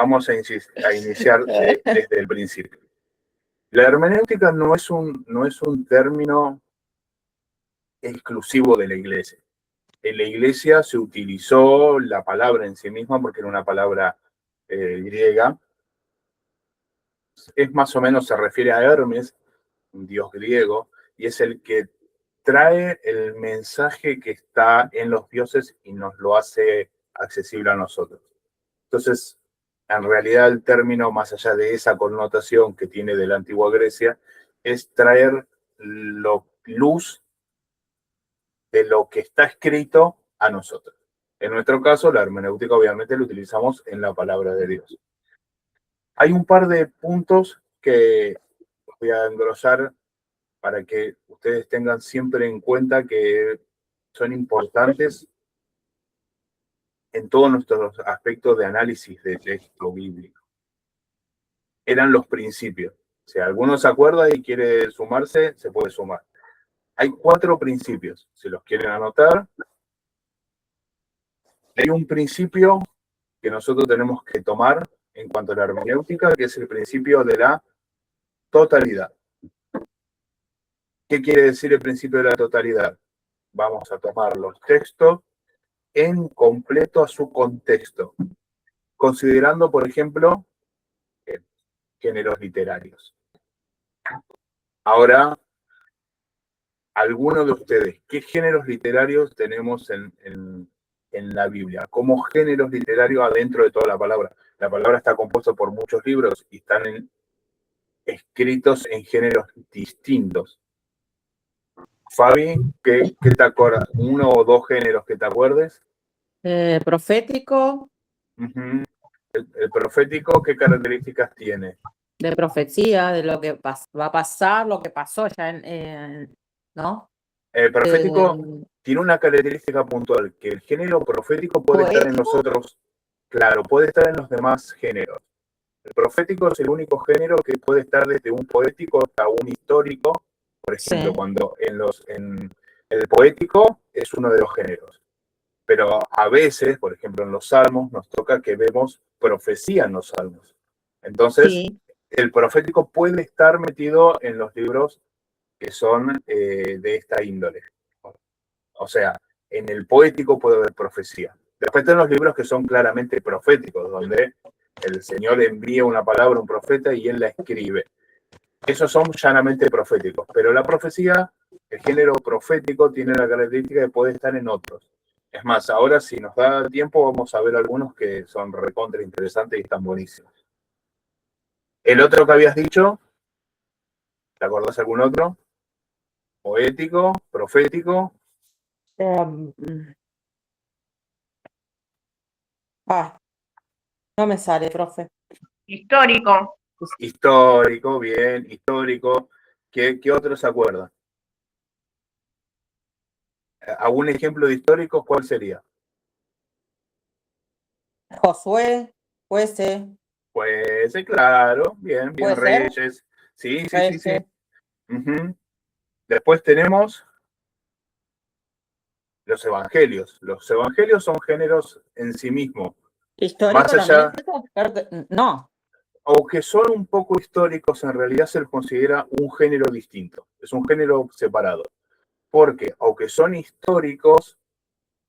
Vamos a iniciar desde el principio. La hermenéutica no es un término exclusivo de la Iglesia. En la Iglesia se utilizó la palabra en sí misma porque era una palabra griega. Es más o menos, se refiere a Hermes, un dios griego, y es el que trae el mensaje que está en los dioses y nos lo hace accesible a nosotros. Entonces, en realidad el término, más allá de esa connotación que tiene de la antigua Grecia, es traer luz de lo que está escrito a nosotros. En nuestro caso, la hermenéutica obviamente la utilizamos en la palabra de Dios. Hay un par de puntos que voy a engrosar para que ustedes tengan siempre en cuenta que son importantes en todos nuestros aspectos de análisis de texto bíblico. Eran los principios. Si alguno se acuerda y quiere sumarse, se puede sumar. Hay 4 principios. Si los quieren anotar, hay un principio que nosotros tenemos que tomar en cuanto a la hermenéutica, que es el principio de la totalidad. ¿Qué quiere decir el principio de la totalidad? Vamos a tomar los textos en completo a su contexto, considerando, por ejemplo, géneros literarios. Ahora, algunos de ustedes, ¿qué géneros literarios tenemos en la Biblia? Como géneros literarios adentro de toda la palabra. La palabra está compuesta por muchos libros y están escritos en géneros distintos. Fabi, ¿qué te acuerdas? ¿1 o 2 géneros que te acuerdes? Profético. El profético, ¿qué características tiene? De profecía, de lo que va a pasar, lo que pasó ya ¿no? El profético tiene una característica puntual, que el género profético puede estar en nosotros, claro, puede estar en los demás géneros. El profético es el único género que puede estar desde un poético hasta un histórico. Por ejemplo, cuando en el poético es uno de los géneros. Pero a veces, por ejemplo, en los salmos nos toca que vemos profecía en los salmos. Entonces, el profético puede estar metido en los libros que son de esta índole. O sea, en el poético puede haber profecía. Después están los libros que son claramente proféticos, donde el Señor envía una palabra a un profeta y él la escribe. Esos son llanamente proféticos, pero la profecía, el género profético, tiene la característica de poder estar en otros. Es más, ahora si nos da tiempo vamos a ver algunos que son recontra interesantes y están buenísimos. El otro que habías dicho, ¿te acordás algún otro? Poético, profético. No me sale, profe. Histórico. Histórico, bien, histórico. ¿Qué otro se acuerda? ¿Algún ejemplo de histórico? ¿Cuál sería? Josué, Jueces. Pues, claro, bien, Reyes. Sí. Después tenemos los evangelios. Los evangelios son géneros en sí mismos. ¿Histórico más allá, también? No. Aunque son un poco históricos, en realidad se les considera un género distinto. Es un género separado. Porque, aunque son históricos,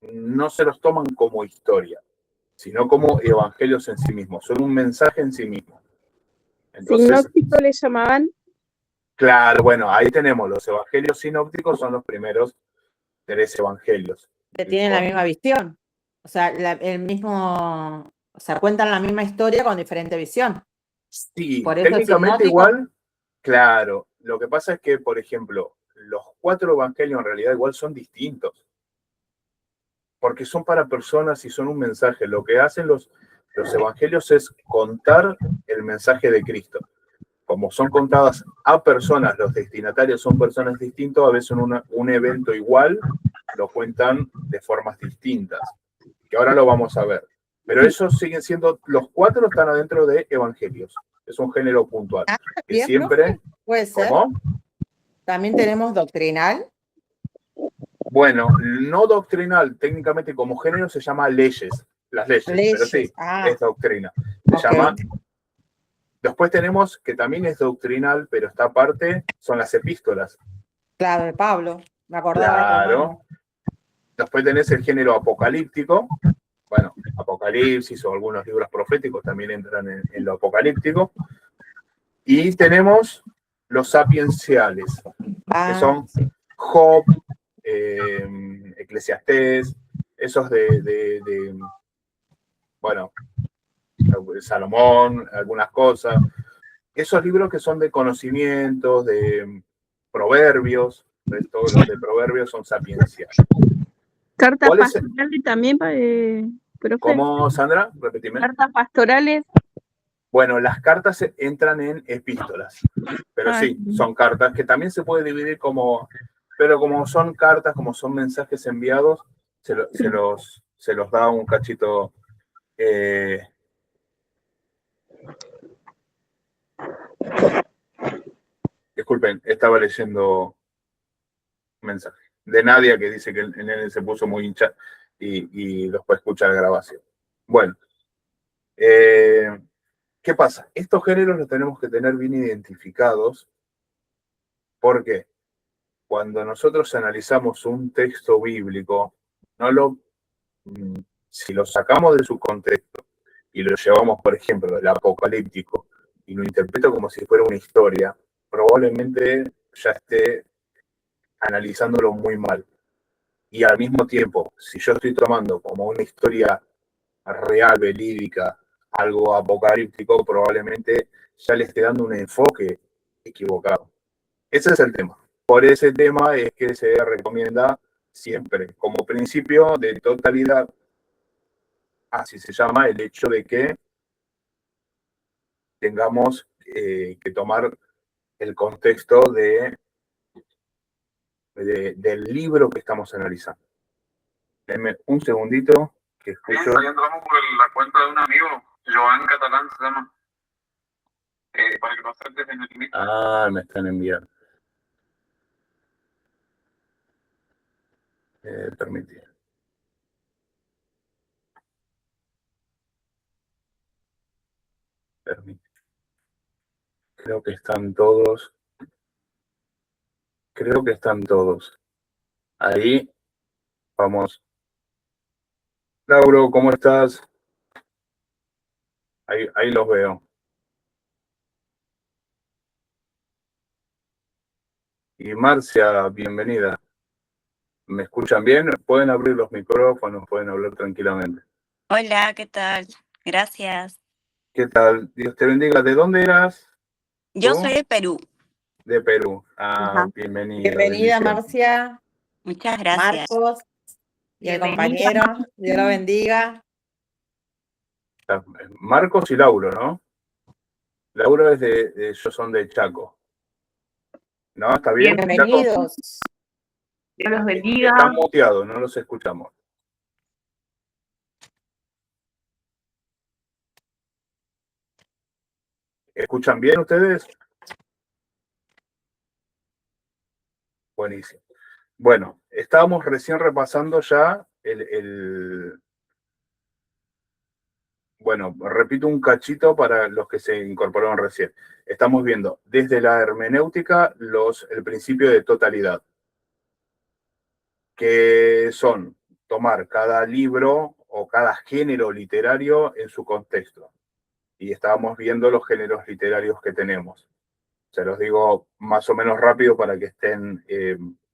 no se los toman como historia, sino como evangelios en sí mismos. Son un mensaje en sí mismo. Entonces, ¿sinópticos les llamaban? Claro, bueno, ahí tenemos los evangelios sinópticos, son los primeros 3 evangelios. Que tienen la misma visión. O sea, cuentan la misma historia con diferente visión. Sí, por eso técnicamente igual, claro. Lo que pasa es que, por ejemplo, los 4 evangelios en realidad igual son distintos. Porque son para personas y son un mensaje. Lo que hacen los evangelios es contar el mensaje de Cristo. Como son contadas a personas, los destinatarios son personas distintas, a veces un evento igual lo cuentan de formas distintas, que ahora lo vamos a ver. Pero esos siguen siendo, los 4 están adentro de evangelios. Es un género puntual. Que bien, siempre, profe, puede ser. ¿cómo? También tenemos doctrinal. Bueno, no doctrinal, técnicamente como género se llama leyes. las leyes, pero sí, es doctrina. Se llama. Después tenemos, que también es doctrinal, pero esta parte son las epístolas. Claro, de Pablo, me acordaba de Claro. Después tenés el género apocalíptico. Bueno, Apocalipsis o algunos libros proféticos también entran en lo apocalíptico. Y tenemos los sapienciales, que son Job, Eclesiastés, esos bueno, Salomón, algunas cosas. Esos libros que son de conocimientos, de proverbios, todos los de proverbios son sapienciales. Cartas pastorales también, profe. ¿Cómo, Sandra? Repetime. Cartas pastorales. Bueno, las cartas entran en epístolas, pero sí, son cartas que también se puede dividir como, pero como son cartas, como son mensajes enviados, se los da un cachito. Disculpen, estaba leyendo un mensaje de Nadia que dice que el nene se puso muy hincha y después escucha la grabación. Bueno, ¿qué pasa? Estos géneros los tenemos que tener bien identificados porque cuando nosotros analizamos un texto bíblico, si lo sacamos de su contexto y lo llevamos, por ejemplo, al apocalíptico y lo interpreto como si fuera una historia, probablemente ya esté analizándolo muy mal. Y al mismo tiempo, si yo estoy tomando como una historia real, verídica, algo apocalíptico, probablemente ya le esté dando un enfoque equivocado. Ese es el tema. Por ese tema es que se recomienda siempre, como principio de totalidad, así se llama, el hecho de que tengamos que tomar el contexto del libro que estamos analizando. Denme un segundito que escucho. Ahí entramos por la cuenta de un amigo, Joan Catalán se llama, para que lo aceptes en el link. Me están enviando. Permitir. Creo que están todos. Ahí vamos. Lauro, ¿cómo estás? Ahí los veo. Y Marcia, bienvenida. ¿Me escuchan bien? Pueden abrir los micrófonos, pueden hablar tranquilamente. Hola, ¿qué tal? Gracias. ¿Qué tal? Dios te bendiga. ¿De dónde eras? Yo soy de Perú. De Perú. Bienvenida. Bienvenida, Marcia. Muchas gracias. Marcos y el compañero. Dios lo bendiga. Marcos y Lauro, ¿no? Lauro es ellos son de Chaco. ¿No? ¿Está bien? Bienvenidos. Dios los bendiga. Están muteados, no los escuchamos. ¿Escuchan bien ustedes? Buenísimo. Bueno, estábamos recién repasando ya Bueno, repito un cachito para los que se incorporaron recién. Estamos viendo desde la hermenéutica el principio de totalidad, que son tomar cada libro o cada género literario en su contexto. Y estábamos viendo los géneros literarios que tenemos. Se los digo más o menos rápido para que estén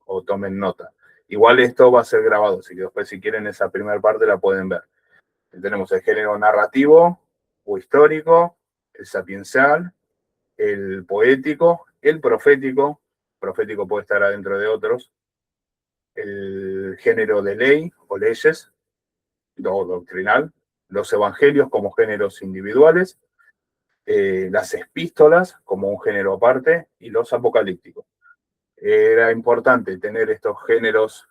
o tomen nota. Igual esto va a ser grabado, así que después si quieren esa primera parte la pueden ver. Tenemos el género narrativo o histórico, el sapiencial, el poético, el profético puede estar adentro de otros, el género de ley o leyes, o doctrinal, los evangelios como géneros individuales, las epístolas como un género aparte y los apocalípticos. Era importante tener estos géneros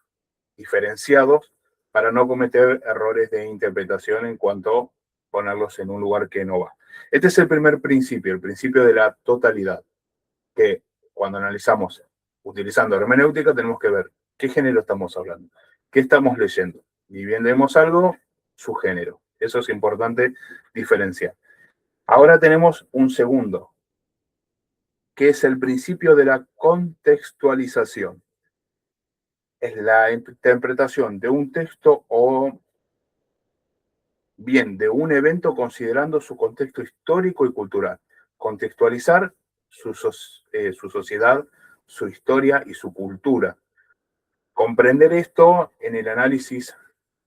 diferenciados para no cometer errores de interpretación en cuanto a ponerlos en un lugar que no va. Este es el primer principio, el principio de la totalidad, que cuando analizamos utilizando hermenéutica tenemos que ver qué género estamos hablando, qué estamos leyendo. Y bien leemos algo, su género. Eso es importante diferenciar. Ahora tenemos un segundo, que es el principio de la contextualización. Es la interpretación de un texto o bien de un evento considerando su contexto histórico y cultural. Contextualizar su sociedad, su historia y su cultura. Comprender esto en el análisis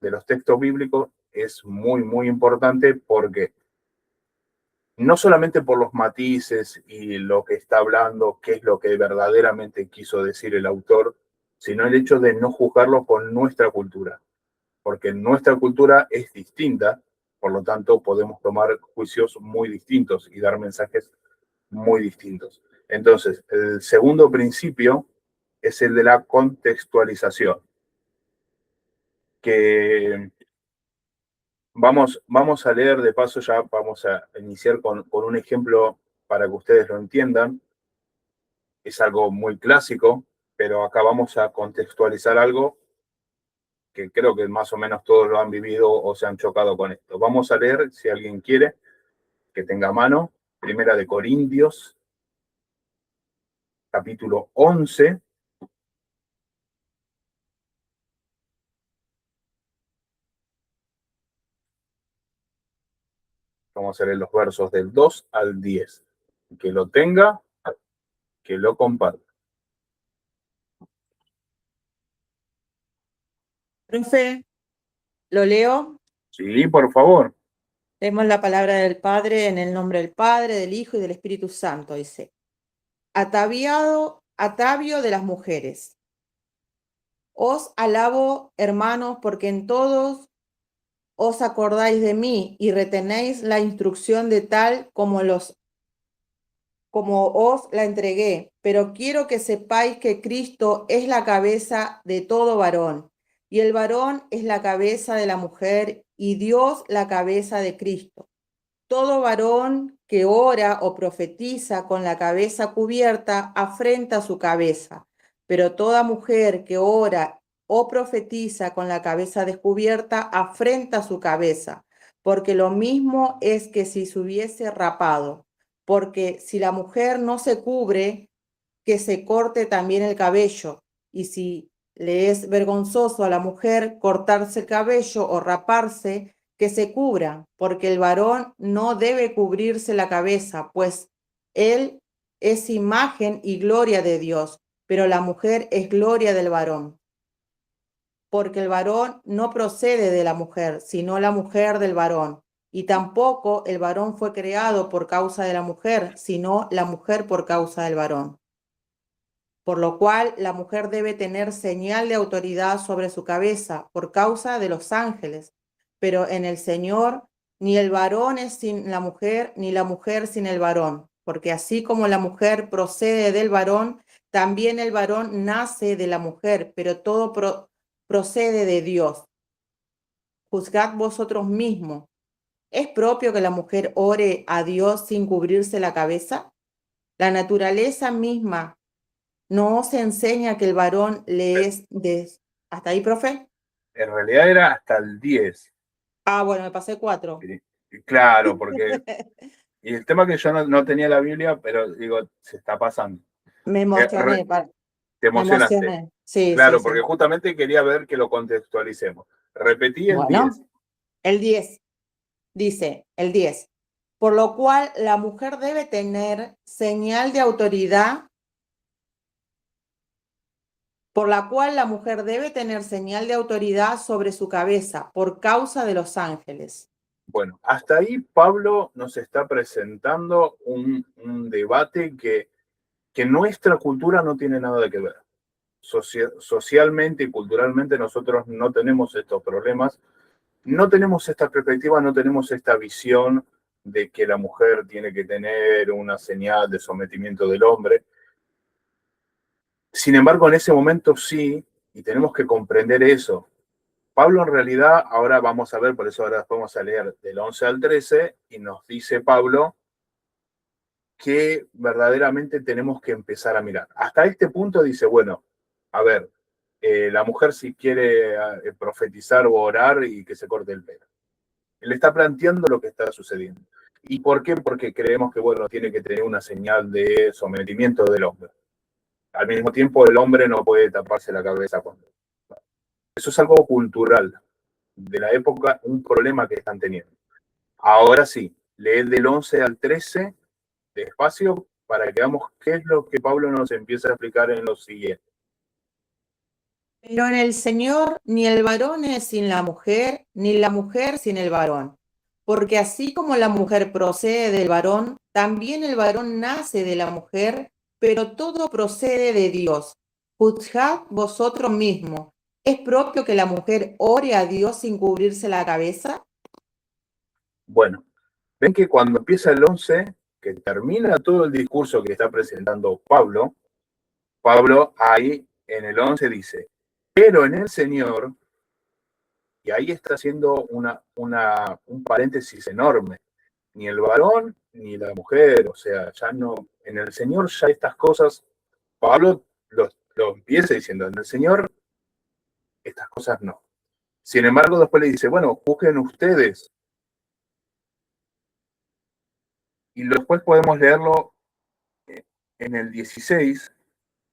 de los textos bíblicos es muy, muy importante porque no solamente por los matices y lo que está hablando, qué es lo que verdaderamente quiso decir el autor, sino el hecho de no juzgarlo con nuestra cultura, porque nuestra cultura es distinta, por lo tanto podemos tomar juicios muy distintos y dar mensajes muy distintos. Entonces, el segundo principio es el de la contextualización, que vamos a leer de paso, ya vamos a iniciar con un ejemplo para que ustedes lo entiendan. Es algo muy clásico, pero acá vamos a contextualizar algo que creo que más o menos todos lo han vivido o se han chocado con esto. Vamos a leer, si alguien quiere, que tenga a mano, Primera de Corintios, capítulo 11. Vamos a leer los versos del 2 al 10. Que lo tenga, que lo comparta. Profe, ¿lo leo? Sí, por favor. Leemos la palabra del Padre en el nombre del Padre, del Hijo y del Espíritu Santo. Dice, atavio de las mujeres. Os alabo, hermanos, porque en todos os acordáis de mí y retenéis la instrucción de tal como os la entregué. Pero quiero que sepáis que Cristo es la cabeza de todo varón, y el varón es la cabeza de la mujer, y Dios la cabeza de Cristo. Todo varón que ora o profetiza con la cabeza cubierta afrenta su cabeza, pero toda mujer que ora o profetiza con la cabeza descubierta afrenta su cabeza, porque lo mismo es que si se hubiese rapado, porque si la mujer no se cubre, que se corte también el cabello, y si le es vergonzoso a la mujer cortarse el cabello o raparse, que se cubra, porque el varón no debe cubrirse la cabeza, pues él es imagen y gloria de Dios, pero la mujer es gloria del varón. Porque el varón no procede de la mujer, sino la mujer del varón. Y tampoco el varón fue creado por causa de la mujer, sino la mujer por causa del varón. Por lo cual la mujer debe tener señal de autoridad sobre su cabeza por causa de los ángeles. Pero en el Señor ni el varón es sin la mujer, ni la mujer sin el varón, porque así como la mujer procede del varón, también el varón nace de la mujer, pero todo procede de Dios. Juzgad vosotros mismos. ¿Es propio que la mujer ore a Dios sin cubrirse la cabeza? La naturaleza misma no se enseña que el varón le es de... ¿Hasta ahí, profe? En realidad era hasta el 10. Ah, bueno, me pasé 4. Claro, porque... Y el tema que yo no tenía la Biblia, pero digo, se está pasando. Me emocioné. Te emocionaste. Me emocioné. Sí, claro, sí, porque sí. justamente quería ver que lo contextualicemos. Repetí el 10. El 10. Dice, el 10. Por lo cual la mujer debe tener señal de autoridad, por la cual la mujer debe tener señal de autoridad sobre su cabeza por causa de los ángeles. Bueno, hasta ahí Pablo nos está presentando un debate que nuestra cultura no tiene nada que ver. Socialmente y culturalmente nosotros no tenemos estos problemas, no tenemos esta perspectiva, no tenemos esta visión de que la mujer tiene que tener una señal de sometimiento del hombre. Sin embargo, en ese momento sí, y tenemos que comprender eso. Pablo en realidad, ahora vamos a ver, por eso ahora vamos a leer del 11 al 13, y nos dice Pablo que verdaderamente tenemos que empezar a mirar. Hasta este punto dice, bueno, a ver, la mujer si quiere profetizar o orar y que se corte el pelo. Él está planteando lo que está sucediendo. ¿Y por qué? Porque creemos que, bueno, tiene que tener una señal de sometimiento del hombre. Al mismo tiempo, el hombre no puede taparse la cabeza cuando... Eso es algo cultural de la época, un problema que están teniendo. Ahora sí, lee del 11 al 13, despacio, para que veamos qué es lo que Pablo nos empieza a explicar en lo siguiente. Pero en el Señor ni el varón es sin la mujer, ni la mujer sin el varón. Porque así como la mujer procede del varón, también el varón nace de la mujer, pero todo procede de Dios. Juzgad vosotros mismos. ¿Es propio que la mujer ore a Dios sin cubrirse la cabeza? Bueno, ven que cuando empieza el 11, que termina todo el discurso que está presentando Pablo, Pablo ahí en el 11 dice, pero en el Señor, y ahí está haciendo un paréntesis enorme, ni el varón ni la mujer, o sea, ya no, en el Señor ya estas cosas, Pablo lo empieza diciendo, en el Señor estas cosas no. Sin embargo, después le dice, bueno, juzguen ustedes. Y después podemos leerlo en el 16,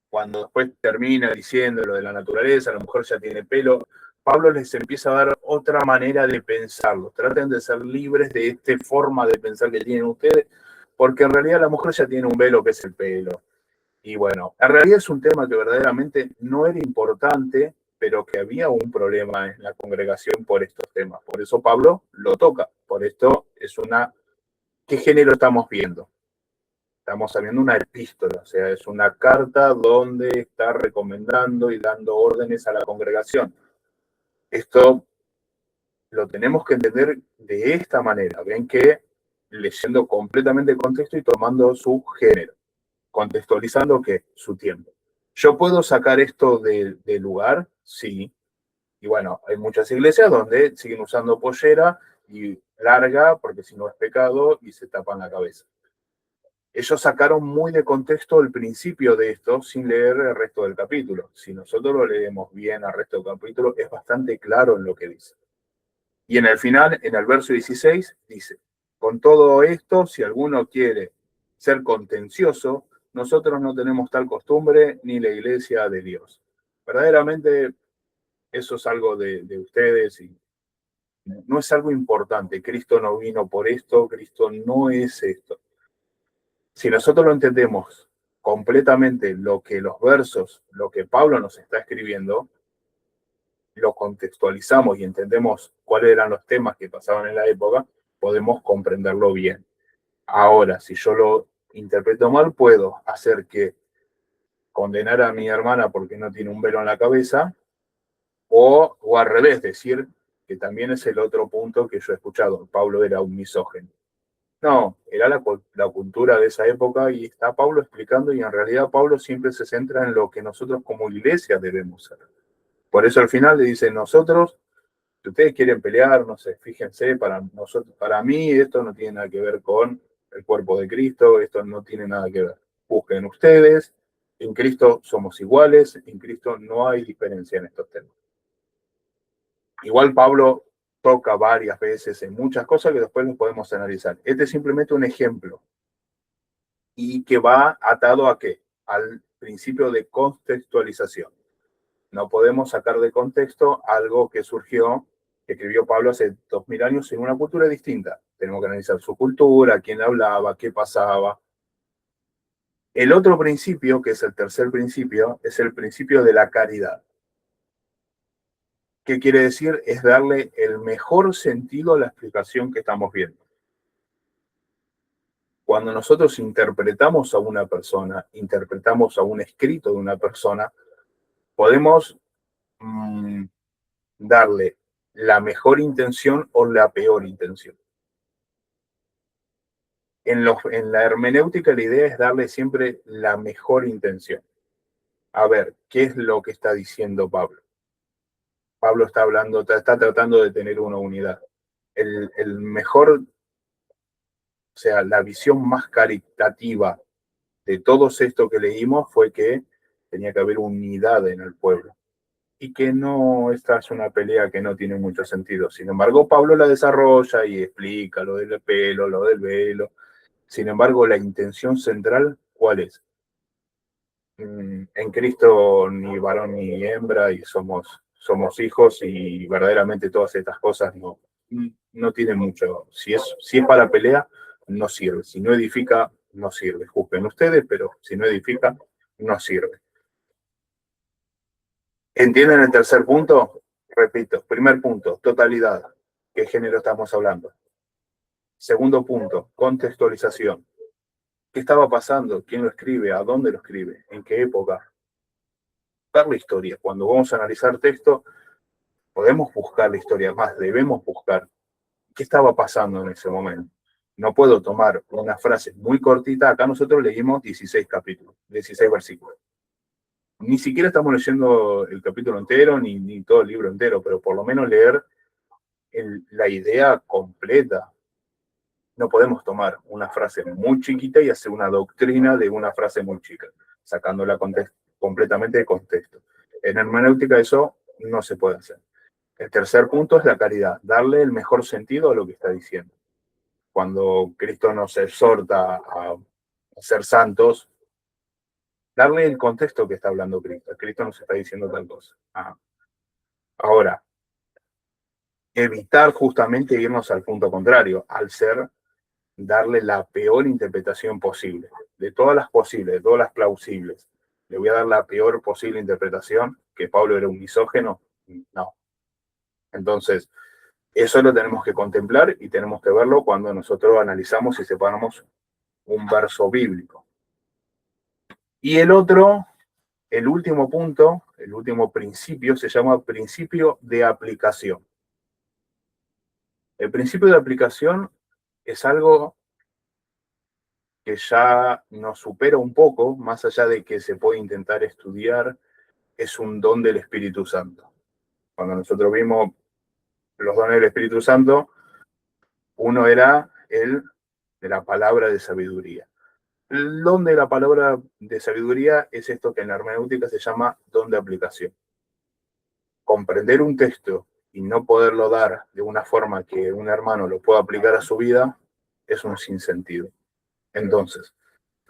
cuando después termina diciendo lo de la naturaleza, la mujer ya tiene pelo, Pablo les empieza a dar otra manera de pensarlo. Traten de ser libres de esta forma de pensar que tienen ustedes, porque en realidad la mujer ya tiene un velo que es el pelo. Y bueno, en realidad es un tema que verdaderamente no era importante, pero que había un problema en la congregación por estos temas. Por eso Pablo lo toca. Por esto es una... ¿Qué género estamos viendo? Estamos viendo una epístola, o sea, es una carta donde está recomendando y dando órdenes a la congregación. Esto lo tenemos que entender de esta manera. Ven que leyendo completamente el contexto y tomando su género, contextualizando que su tiempo. ¿Yo puedo sacar esto de lugar? Sí. Y bueno, hay muchas iglesias donde siguen usando pollera y larga, porque si no es pecado, y se tapan la cabeza. Ellos sacaron muy de contexto el principio de esto sin leer el resto del capítulo. Si nosotros lo leemos bien al resto del capítulo, es bastante claro en lo que dice. Y en el final, en el verso 16, dice, con todo esto, si alguno quiere ser contencioso, nosotros no tenemos tal costumbre ni la iglesia de Dios. Verdaderamente, eso es algo de ustedes y no es algo importante. Cristo no vino por esto, Cristo no es esto. Si nosotros lo entendemos completamente, lo que los versos, lo que Pablo nos está escribiendo, lo contextualizamos y entendemos cuáles eran los temas que pasaban en la época, podemos comprenderlo bien. Ahora, si yo lo interpreto mal, puedo hacer que condenar a mi hermana porque no tiene un velo en la cabeza, o al revés, decir que también es el otro punto que yo he escuchado, Pablo era un misógino. No, era la cultura de esa época y está Pablo explicando y en realidad Pablo siempre se centra en lo que nosotros como iglesia debemos hacer. Por eso al final le dice, nosotros, si ustedes quieren pelear, no sé, fíjense, para nosotros, para mí esto no tiene nada que ver con el cuerpo de Cristo, esto no tiene nada que ver. Busquen ustedes, en Cristo somos iguales, en Cristo no hay diferencia en estos temas. Igual Pablo toca varias veces en muchas cosas que después los podemos analizar. Este es simplemente un ejemplo y que va atado a qué? Al principio de contextualización. No podemos sacar de contexto algo que surgió, que escribió Pablo hace 2000 años en una cultura distinta. Tenemos que analizar su cultura, quién hablaba, qué pasaba. El otro principio, que es el tercer principio, es el principio de la caridad. ¿Qué quiere decir? Es darle el mejor sentido a la explicación que estamos viendo. Cuando nosotros interpretamos a una persona, interpretamos a un escrito de una persona, podemos darle la mejor intención o la peor intención. En la hermenéutica la idea es darle siempre la mejor intención. A ver, ¿qué es lo que está diciendo Pablo? Pablo está hablando, está tratando de tener una unidad. El mejor, o sea, la visión más caritativa de todos esto que leímos fue que tenía que haber unidad en el pueblo. y que no, esta es una pelea que no tiene mucho sentido. Sin embargo, Pablo la desarrolla y explica lo del pelo, lo del velo. Sin embargo, la intención central, ¿cuál es? En Cristo ni varón ni hembra y somos hijos, y verdaderamente todas estas cosas no tienen mucho. Si es para pelea, no sirve. Si no edifica, no sirve. Juzguen ustedes, pero si no edifica, no sirve. ¿Entienden el tercer punto? Repito, primer punto, totalidad. ¿Qué género estamos hablando? Segundo punto, contextualización. ¿Qué estaba pasando? ¿Quién lo escribe? ¿A dónde lo escribe? ¿En qué época? Buscar la historia. Cuando vamos a analizar texto, podemos buscar la historia, más debemos buscar qué estaba pasando en ese momento. No puedo tomar una frase muy cortita. Acá nosotros leímos 16 capítulos, 16 versículos. Ni siquiera estamos leyendo el capítulo entero, ni todo el libro entero, pero por lo menos leer la idea completa. No podemos tomar una frase muy chiquita y hacer una doctrina de una frase muy chica, sacándola completamente de contexto. En hermenéutica eso no se puede hacer. El tercer punto es la caridad, darle el mejor sentido a lo que está diciendo. Cuando Cristo nos exhorta a ser santos, darle el contexto que está hablando Cristo. Cristo nos está diciendo tal cosa. Ahora, evitar justamente irnos al punto contrario, al ser darle la peor interpretación posible. De todas las posibles, de todas las plausibles, ¿le voy a dar la peor posible interpretación? ¿Que Pablo era un misógeno? No. Entonces, eso lo tenemos que contemplar y tenemos que verlo cuando nosotros analizamos y separamos un verso bíblico. Y el último punto, el último principio, se llama principio de aplicación. El principio de aplicación es algo que ya nos supera un poco, más allá de que se puede intentar estudiar, es un don del Espíritu Santo. Cuando nosotros vimos los dones del Espíritu Santo, uno era el de la palabra de sabiduría. El don de la palabra de sabiduría es esto que en la hermenéutica se llama don de aplicación. Comprender un texto y no poderlo dar de una forma que un hermano lo pueda aplicar a su vida es un sinsentido. Entonces,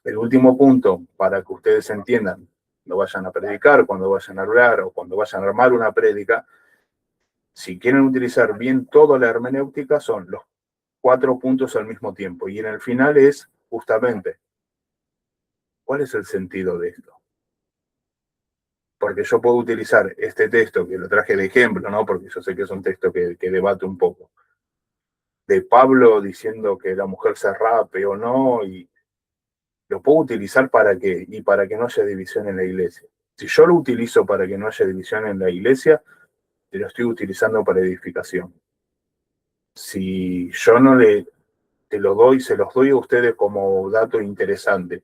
el último punto, para que ustedes entiendan, cuando vayan a predicar, cuando vayan a hablar o cuando vayan a armar una prédica, si quieren utilizar bien toda la hermenéutica, son los 4 puntos al mismo tiempo. Y en el final es justamente, ¿cuál es el sentido de esto? Porque yo puedo utilizar este texto, que lo traje de ejemplo, ¿no? Porque yo sé que es un texto que debate un poco, de Pablo diciendo que la mujer se rape o no, y lo puedo utilizar para que no haya división en la iglesia. Si yo lo utilizo para que no haya división en la iglesia, te lo estoy utilizando para edificación. Si yo no te lo doy, se los doy a ustedes como dato interesante,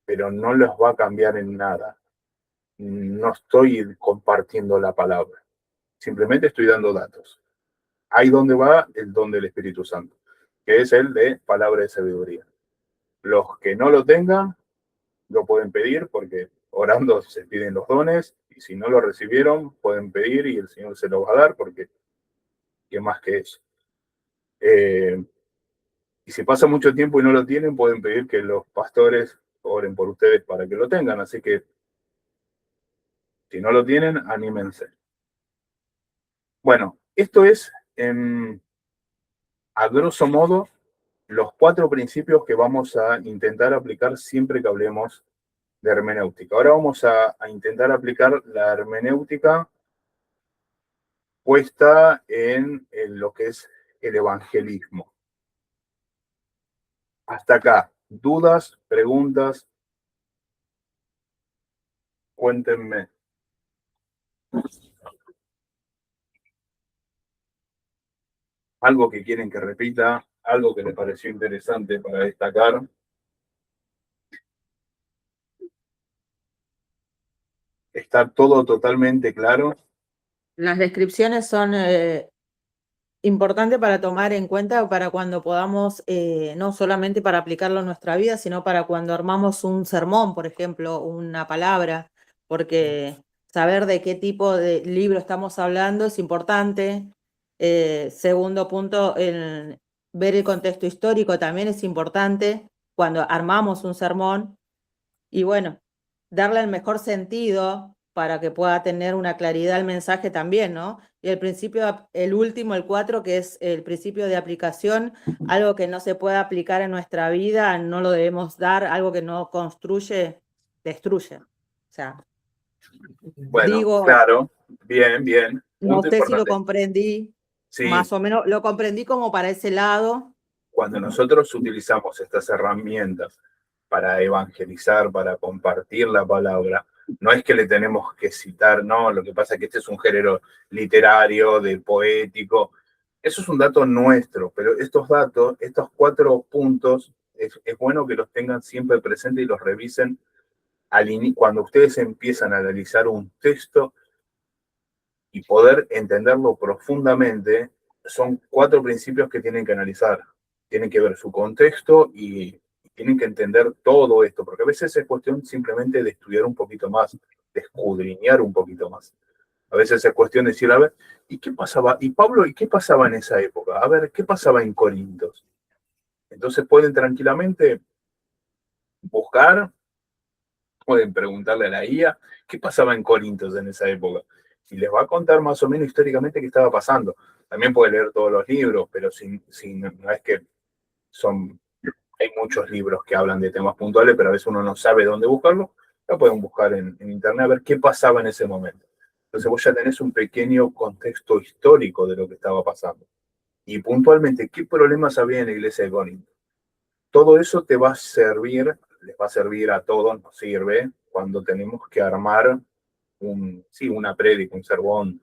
pero no les va a cambiar en nada. No estoy compartiendo la palabra, simplemente estoy dando datos. Ahí donde va el don del Espíritu Santo, que es el de palabra de sabiduría. Los que no lo tengan, lo pueden pedir, porque orando se piden los dones, y si no lo recibieron, pueden pedir y el Señor se lo va a dar, porque ¿qué más que eso? Y si pasa mucho tiempo y no lo tienen, pueden pedir que los pastores oren por ustedes para que lo tengan. Así que, si no lo tienen, anímense. Bueno, esto es, a grosso modo, los 4 principios que vamos a intentar aplicar siempre que hablemos de hermenéutica. Ahora vamos a intentar aplicar la hermenéutica puesta en lo que es el evangelismo. Hasta acá, dudas, preguntas, cuéntenme. Algo que quieren que repita, algo que les pareció interesante para destacar. ¿Está todo totalmente claro? Las descripciones son importantes para tomar en cuenta para cuando podamos, no solamente para aplicarlo en nuestra vida, sino para cuando armamos un sermón, por ejemplo, una palabra, porque saber de qué tipo de libro estamos hablando es importante. Segundo punto, ver el contexto histórico también es importante cuando armamos un sermón. Y bueno, darle el mejor sentido para que pueda tener una claridad el mensaje también, ¿no? Y el principio, el último, el 4, que es el principio de aplicación, algo que no se puede aplicar en nuestra vida, no lo debemos dar, algo que no construye, destruye. O sea, Bueno, digo, claro, bien, bien. no Punto sé si lo importante. comprendí, Sí, más o menos, lo comprendí como para ese lado. cuando nosotros utilizamos estas herramientas para evangelizar, para compartir la palabra, no es que le tenemos que citar, no, lo que pasa es que este es un género literario, de poético, eso es un dato nuestro, pero estos datos, estos 4 puntos, es bueno que los tengan siempre presentes y los revisen cuando ustedes empiezan a analizar un texto y poder entenderlo profundamente. Son 4 principios que tienen que analizar. Tienen que ver su contexto y tienen que entender todo esto, porque a veces es cuestión simplemente de estudiar un poquito más, de escudriñar un poquito más. A veces es cuestión de decir, a ver, ¿y qué pasaba? ¿Y Pablo, y qué pasaba en esa época? A ver, ¿qué pasaba en Corintios? Entonces pueden tranquilamente buscar, pueden preguntarle a la guía qué pasaba en Corintios en esa época. Y les va a contar más o menos históricamente qué estaba pasando. También puede leer todos los libros, pero no es que son, hay muchos libros que hablan de temas puntuales, pero a veces uno no sabe dónde buscarlo. Lo pueden buscar en internet a ver qué pasaba en ese momento. Entonces vos ya tenés un pequeño contexto histórico de lo que estaba pasando. Y puntualmente, ¿qué problemas había en la iglesia de Corinto? Todo eso te va a servir, les va a servir a todos, nos sirve cuando tenemos que armar una prédica, un sermón.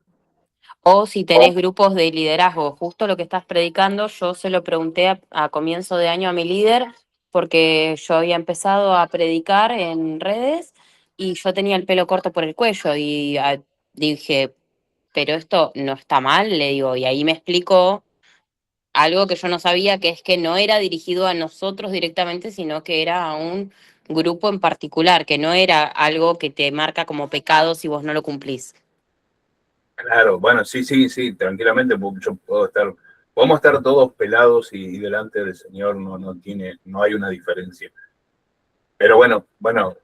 O si tenés grupos de liderazgo, justo lo que estás predicando, yo se lo pregunté a comienzo de año a mi líder, porque yo había empezado a predicar en redes y yo tenía el pelo corto por el cuello y dije, pero esto no está mal, le digo, y ahí me explicó algo que yo no sabía, que es que no era dirigido a nosotros directamente, sino que era a un grupo en particular, que no era algo que te marca como pecado si vos no lo cumplís. Claro, bueno, sí, tranquilamente, porque podemos estar todos pelados y delante del Señor no hay una diferencia. Pero bueno,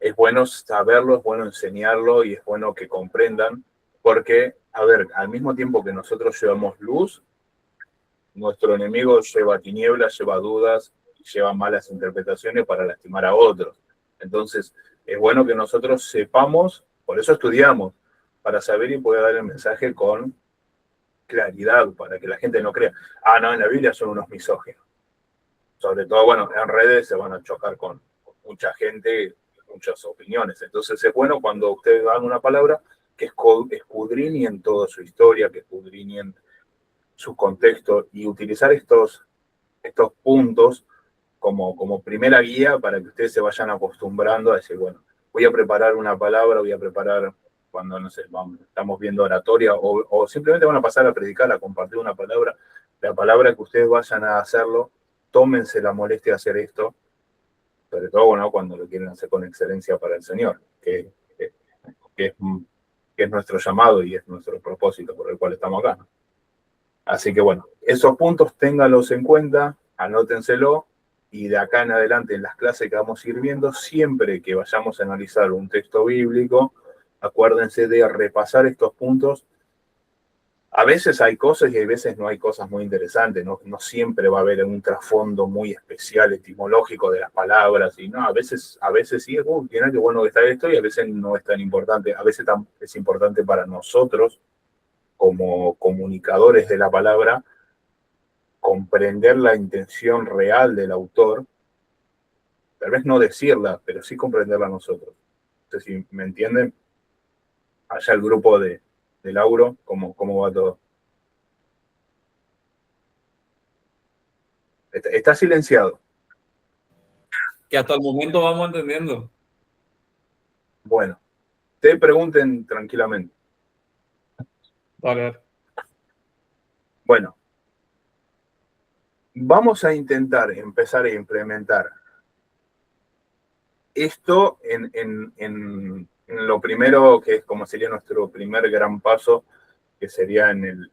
es bueno saberlo, es bueno enseñarlo y es bueno que comprendan, porque, a ver, al mismo tiempo que nosotros llevamos luz, nuestro enemigo lleva tinieblas, lleva dudas, lleva malas interpretaciones para lastimar a otros. Entonces, es bueno que nosotros sepamos, por eso estudiamos, para saber y poder dar el mensaje con claridad, para que la gente no crea, no, en la Biblia son unos misóginos. Sobre todo, bueno, en redes se van a chocar con mucha gente, muchas opiniones. Entonces, es bueno cuando ustedes dan una palabra que escudriñen toda su historia, que escudriñen su contexto y utilizar estos puntos como primera guía para que ustedes se vayan acostumbrando a decir, bueno, voy a preparar una palabra, voy a preparar cuando, no sé, estamos viendo oratoria o simplemente van a pasar a predicar, a compartir una palabra, la palabra que ustedes vayan a hacerlo, tómense la molestia de hacer esto, sobre todo, bueno, cuando lo quieren hacer con excelencia para el Señor, que es nuestro llamado y es nuestro propósito por el cual estamos acá, ¿no? Así que bueno, esos puntos ténganlos en cuenta, anótenselo, y de acá en adelante en las clases que vamos a ir viendo, siempre que vayamos a analizar un texto bíblico, acuérdense de repasar estos puntos. A veces hay cosas y a veces no hay cosas muy interesantes, no siempre va a haber un trasfondo muy especial, etimológico de las palabras, y no, a veces sí, mira qué bueno que está esto, y a veces no es tan importante, a veces es importante para nosotros, como comunicadores de la palabra, comprender la intención real del autor, tal vez no decirla, pero sí comprenderla nosotros. No sé si me entienden. Allá el grupo de Lauro, ¿cómo va todo? Está silenciado. Que hasta el momento vamos entendiendo. Bueno, te pregunten tranquilamente. Vale. Bueno, vamos a intentar empezar a implementar esto Lo primero, que es como sería nuestro primer gran paso, que sería en el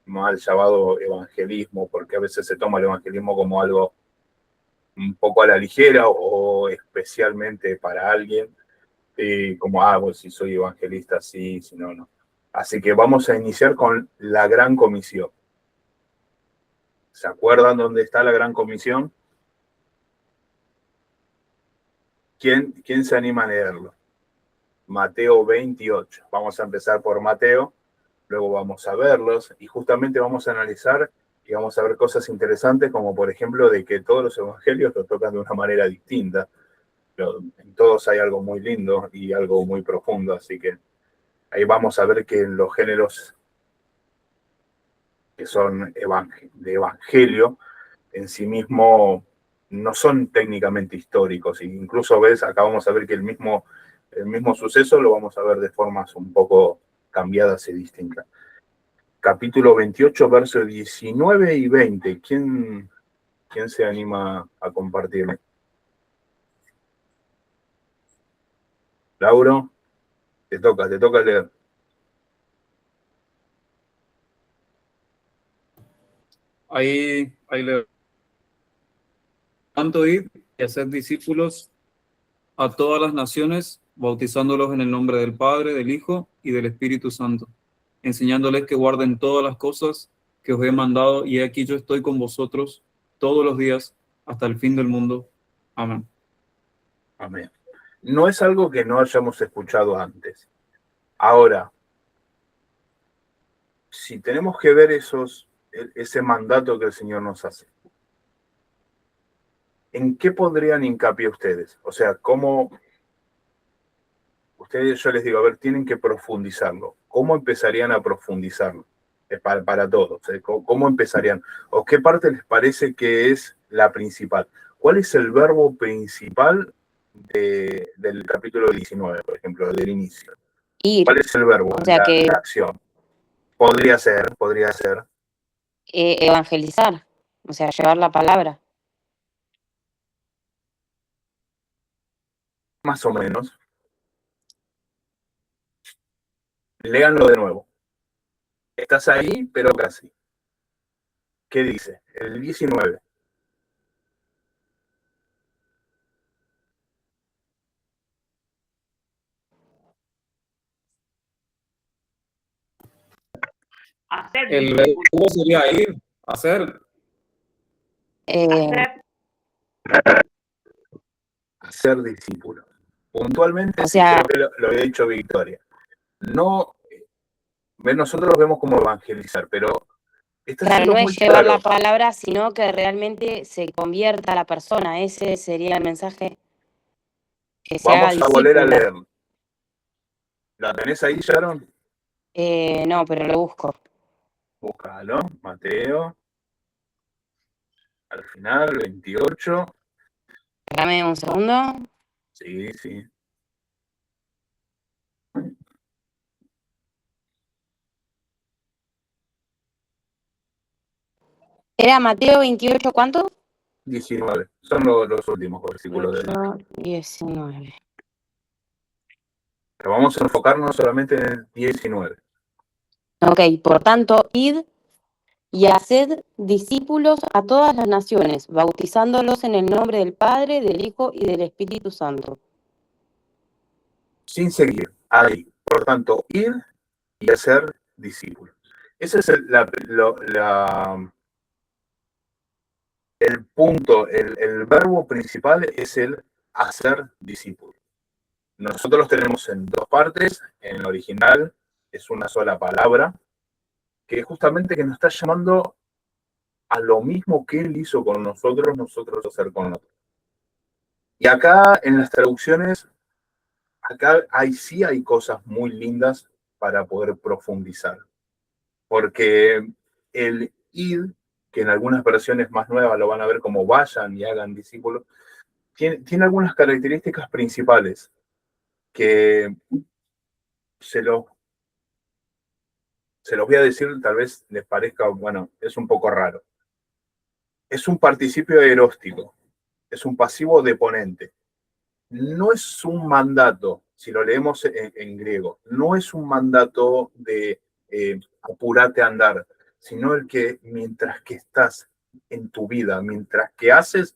mal llamado evangelismo, porque a veces se toma el evangelismo como algo un poco a la ligera o especialmente para alguien, como, bueno, si soy evangelista, sí, si no, no. Así que vamos a iniciar con la Gran Comisión. ¿Se acuerdan dónde está la Gran Comisión? ¿Quién se anima a leerlo? Mateo 28. Vamos a empezar por Mateo, luego vamos a verlos y justamente vamos a analizar y vamos a ver cosas interesantes, como por ejemplo de que todos los evangelios lo tocan de una manera distinta. Pero en todos hay algo muy lindo y algo muy profundo, así que ahí vamos a ver que los géneros que son de evangelio en sí mismo no son técnicamente históricos. Incluso acá vamos a ver que el mismo suceso lo vamos a ver de formas un poco cambiadas y distintas. Capítulo 28, versos 19 y 20. ¿Quién se anima a compartirme? Lauro, te toca leer. Ahí le tanto ir y hacer discípulos a todas las naciones, bautizándolos en el nombre del Padre, del Hijo y del Espíritu Santo, enseñándoles que guarden todas las cosas que os he mandado, y aquí yo estoy con vosotros todos los días hasta el fin del mundo. Amén. Amén. No es algo que no hayamos escuchado antes. Ahora, si tenemos que ver ese mandato que el Señor nos hace, ¿en qué pondrían hincapié ustedes? O sea, ¿cómo ustedes, yo les digo, a ver, tienen que profundizarlo? ¿Cómo empezarían a profundizarlo? Para todos, ¿cómo empezarían? ¿O qué parte les parece que es la principal? ¿Cuál es el verbo principal del capítulo 19, por ejemplo, del inicio? Ir. ¿Cuál es el verbo? O sea que la acción. Podría ser. evangelizar, o sea, llevar la palabra. Más o menos. Léanlo de nuevo. Estás ahí, pero casi. ¿Qué dice? El 19. El verbo sería ir, hacer. Hacer discípulos. Puntualmente, O sea, sí, creo que lo había dicho Victoria. No, nosotros lo vemos como evangelizar, pero está claro, siendo no muy es llevar claro. la palabra, sino que realmente se convierta la persona. Ese sería el mensaje. Que se haga Vamos a volver a discípula. leer. ¿La tenés ahí, Sharon? No, pero lo busco. Búscalo, Mateo. Al final, 28. Dame un segundo. Sí, sí. ¿Era Mateo 28 cuánto? 19. Son los últimos versículos de la... 19. Pero vamos a enfocarnos solamente en el 19. Ok, por tanto, id y haced discípulos a todas las naciones, bautizándolos en el nombre del Padre, del Hijo y del Espíritu Santo. Sin seguir, ahí. Por tanto, ir y hacer discípulos. Ese es el punto, el verbo principal es el hacer discípulos. Nosotros los tenemos en dos partes. En el original es una sola palabra, que justamente que nos está llamando a lo mismo que Él hizo con nosotros hacer con otros. Y acá en las traducciones, acá sí hay cosas muy lindas para poder profundizar. Porque el id, que en algunas versiones más nuevas lo van a ver como vayan y hagan discípulos, tiene algunas características principales que se los voy a decir, tal vez les parezca, bueno, es un poco raro. Es un participio eróstico, es un pasivo deponente. No es un mandato, si lo leemos en griego, no es un mandato de apurate a andar, sino el que mientras que estás en tu vida, mientras que haces,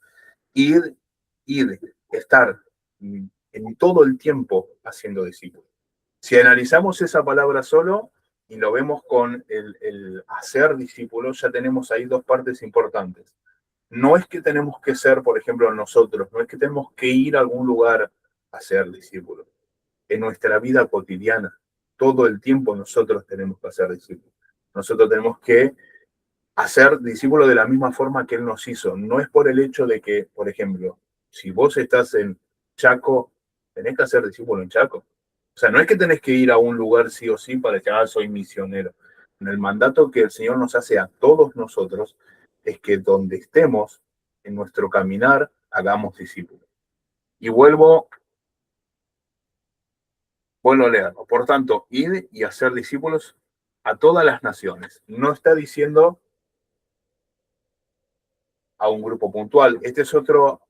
ir, estar en todo el tiempo haciendo discípulos. Si analizamos esa palabra solo y lo vemos con el hacer discípulos, ya tenemos ahí dos partes importantes. No es que tenemos que ser, por ejemplo, nosotros, no es que tenemos que ir a algún lugar a ser discípulos. En nuestra vida cotidiana, todo el tiempo nosotros tenemos que hacer discípulos. Nosotros tenemos que hacer discípulos de la misma forma que Él nos hizo. No es por el hecho de que, por ejemplo, si vos estás en Chaco, tenés que hacer discípulo en Chaco. O sea, no es que tenés que ir a un lugar sí o sí para decir, soy misionero. En el mandato que el Señor nos hace a todos nosotros es que donde estemos en nuestro caminar, hagamos discípulos. Y vuelvo a leerlo. Por tanto, id y hacer discípulos a todas las naciones. No está diciendo a un grupo puntual. Este es otro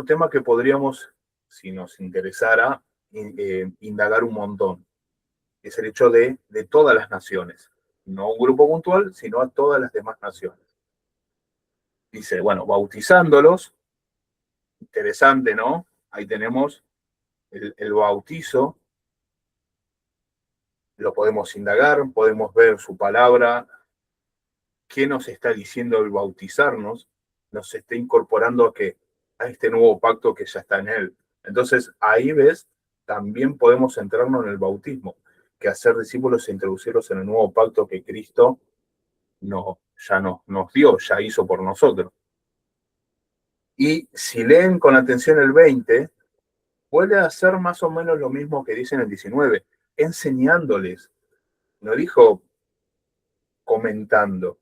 tema que podríamos, si nos interesara, indagar un montón. Es el hecho de todas las naciones. No un grupo puntual, sino a todas las demás naciones. Dice, bueno, bautizándolos. Interesante, ¿no? Ahí tenemos el bautizo. Lo podemos indagar, podemos ver su palabra. ¿Qué nos está diciendo el bautizarnos? Nos está incorporando a este nuevo pacto que ya está en él. Entonces, ahí ves, también podemos centrarnos en el bautismo, que hacer discípulos e introducirlos en el nuevo pacto que Cristo ya nos dio, ya hizo por nosotros. Y si leen con atención el 20, vuelve a hacer más o menos lo mismo que dice en el 19, enseñándoles. No dijo comentando.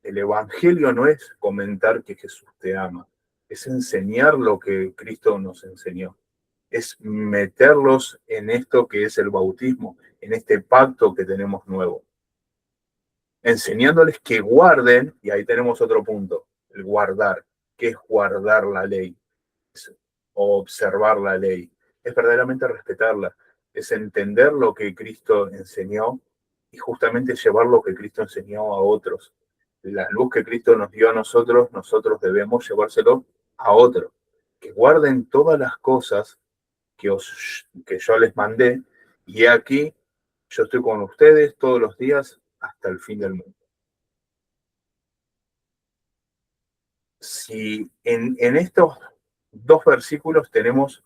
El evangelio no es comentar que Jesús te ama, es enseñar lo que Cristo nos enseñó. Es meterlos en esto que es el bautismo, en este pacto que tenemos nuevo. Enseñándoles que guarden, y ahí tenemos otro punto, el guardar. ¿Qué es guardar la ley? Es observar la ley. Es verdaderamente respetarla. Es entender lo que Cristo enseñó y justamente llevar lo que Cristo enseñó a otros. La luz que Cristo nos dio a nosotros, nosotros debemos llevárselo a otros. Que guarden todas las cosas que yo les mandé, y aquí yo estoy con ustedes todos los días hasta el fin del mundo. Si en estos dos versículos tenemos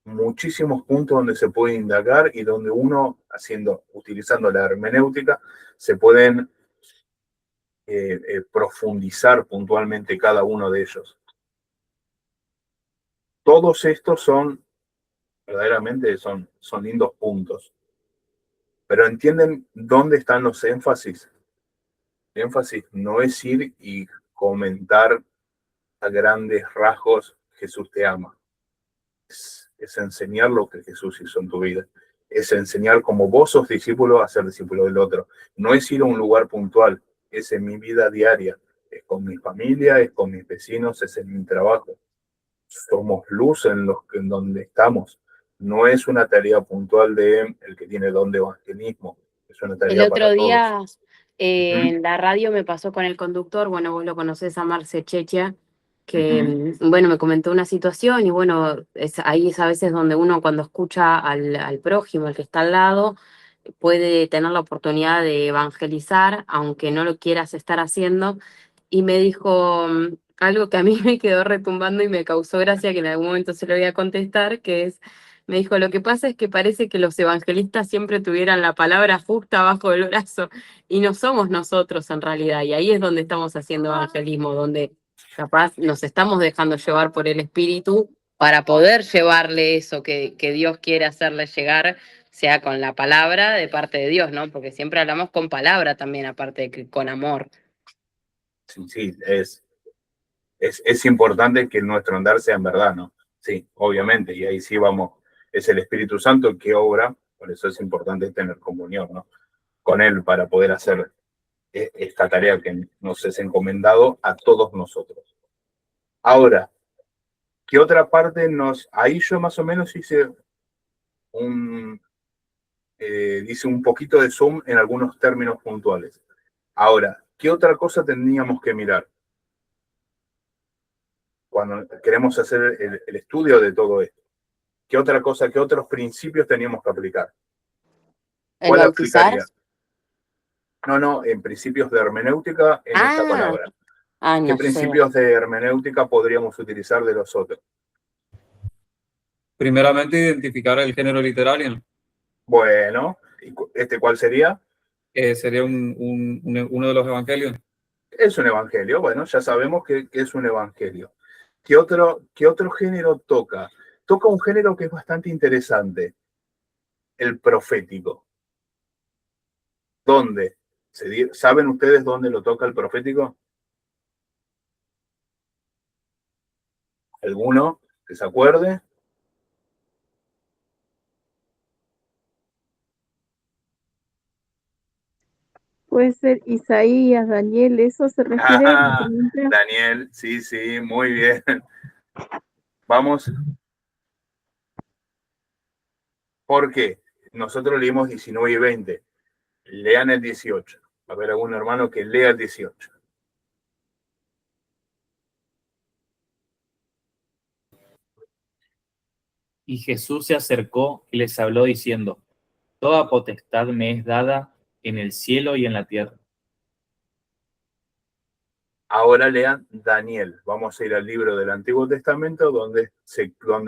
muchísimos puntos donde se puede indagar y donde uno, utilizando la hermenéutica, se pueden profundizar puntualmente cada uno de ellos. Todos estos verdaderamente son lindos puntos. Pero ¿entienden dónde están los énfasis? El énfasis no es ir y comentar a grandes rasgos Jesús te ama. Es enseñar lo que Jesús hizo en tu vida. Es enseñar como vos sos discípulo a ser discípulo del otro. No es ir a un lugar puntual, es en mi vida diaria. Es con mi familia, es con mis vecinos, es en mi trabajo. Somos luz en donde estamos. No es una tarea puntual de el que tiene don de evangelismo. Es una tarea El otro día todos. en la radio me pasó con el conductor, bueno, vos lo conocés a Marce Checha, que, bueno, me comentó una situación y bueno, ahí es a veces donde uno cuando escucha al prójimo, al que está al lado, puede tener la oportunidad de evangelizar, aunque no lo quieras estar haciendo. Y me dijo algo que a mí me quedó retumbando y me causó gracia, que en algún momento se lo voy a contestar, que es, me dijo, lo que pasa es que parece que los evangelistas siempre tuvieran la palabra justa bajo el brazo y no somos nosotros en realidad. Y ahí es donde estamos haciendo evangelismo, donde capaz nos estamos dejando llevar por el Espíritu para poder llevarle eso que Dios quiere hacerle llegar, sea con la palabra de parte de Dios, ¿no? Porque siempre hablamos con palabra también, aparte de que con amor. Sí, es importante que nuestro andar sea en verdad, ¿no? Sí, obviamente, y ahí sí vamos, es el Espíritu Santo el que obra, por eso es importante tener comunión, ¿no? Con Él para poder hacer esta tarea que nos es encomendado a todos nosotros. Ahora, ¿Qué otra parte ahí yo más o menos hice un poquito de zoom en algunos términos puntuales. Ahora, ¿qué otra cosa tendríamos que mirar cuando queremos hacer el estudio de todo esto? ¿Qué otra cosa, qué otros principios teníamos que aplicar? ¿El ¿Cuál bautizar? aplicaría? No, en principios de hermenéutica en esta palabra. ¿Qué No sé. principios de hermenéutica podríamos utilizar de los otros? Primeramente, identificar el género literario. Bueno, ¿cuál sería? Sería uno de los evangelios. Es un evangelio. Bueno, ya sabemos que es un evangelio. ¿Qué otro género toca? Toca un género que es bastante interesante, el profético. ¿Dónde? ¿Saben ustedes dónde lo toca el profético? ¿Alguno que se acuerde? Puede ser Isaías, Daniel, ¿eso se refiere a la pregunta? Daniel, sí, muy bien. Vamos. ¿Por qué? Nosotros leímos 19 y 20. Lean el 18. Va a haber algún hermano que lea el 18. Y Jesús se acercó y les habló diciendo: Toda potestad me es dada en el cielo y en la tierra. Ahora lean Daniel. Vamos a ir al libro del Antiguo Testamento donde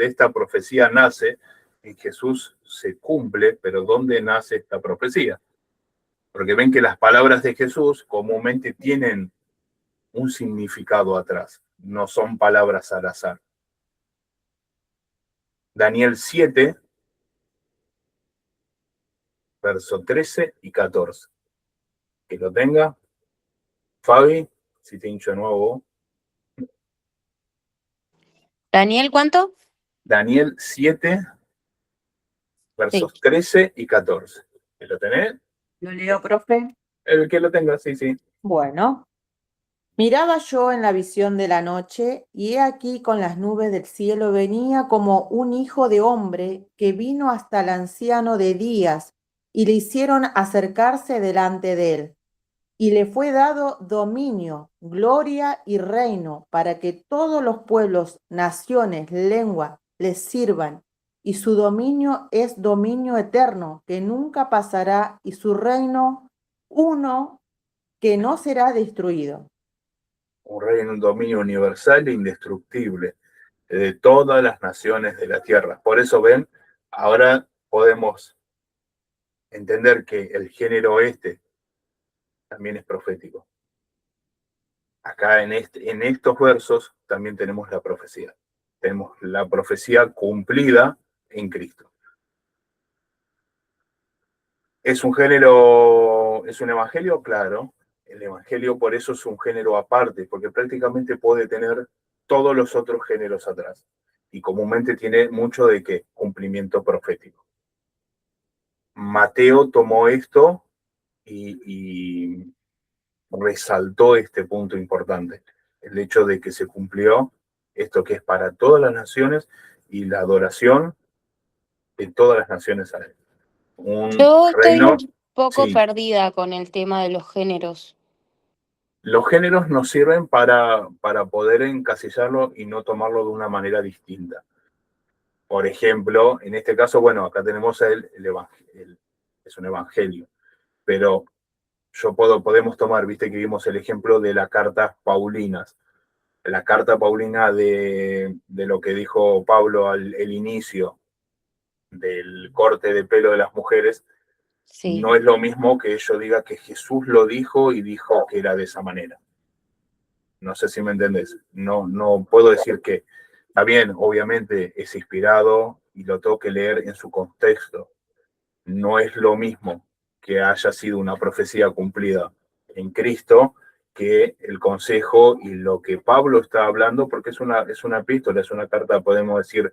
esta profecía nace y Jesús se cumple, pero ¿dónde nace esta profecía? Porque ven que las palabras de Jesús comúnmente tienen un significado atrás, no son palabras al azar. Daniel 7, verso 13 y 14. Que lo tenga. Fabi, si te hincho de nuevo. ¿Daniel cuánto? Daniel 7, versos 13 y 14. ¿Que lo tenés? ¿Lo leo, profe? El que lo tenga, sí. Bueno. Miraba yo en la visión de la noche, y he aquí con las nubes del cielo venía como un hijo de hombre que vino hasta el anciano de días, y le hicieron acercarse delante de él. Y le fue dado dominio, gloria y reino, para que todos los pueblos, naciones, lenguas, les sirvan. Y su dominio es dominio eterno, que nunca pasará, y su reino uno que no será destruido. Un reino, un dominio universal e indestructible de todas las naciones de la tierra. Por eso ven, ahora podemos entender que el género también es profético. Acá en estos versos también tenemos la profecía. Tenemos la profecía cumplida en Cristo. ¿Es un género, es un evangelio? Claro. El evangelio por eso es un género aparte, porque prácticamente puede tener todos los otros géneros atrás. Y comúnmente tiene mucho de qué, cumplimiento profético. Mateo tomó esto y resaltó este punto importante, el hecho de que se cumplió esto que es para todas las naciones y la adoración de todas las naciones a él. Yo estoy reino, un poco sí. perdida con el tema de los géneros. Los géneros nos sirven para poder encasillarlo y no tomarlo de una manera distinta. Por ejemplo, en este caso, bueno, acá tenemos es un evangelio, pero podemos tomar, viste que vimos el ejemplo de las cartas paulinas. La carta paulina de lo que dijo Pablo el inicio del corte de pelo de las mujeres, Sí. no es lo mismo que yo diga que Jesús lo dijo y dijo que era de esa manera. No sé si me entendés. No puedo decir que está bien, obviamente es inspirado y lo tengo que leer en su contexto. No es lo mismo que haya sido una profecía cumplida en Cristo que el consejo y lo que Pablo está hablando, porque es una epístola, es una carta, podemos decir,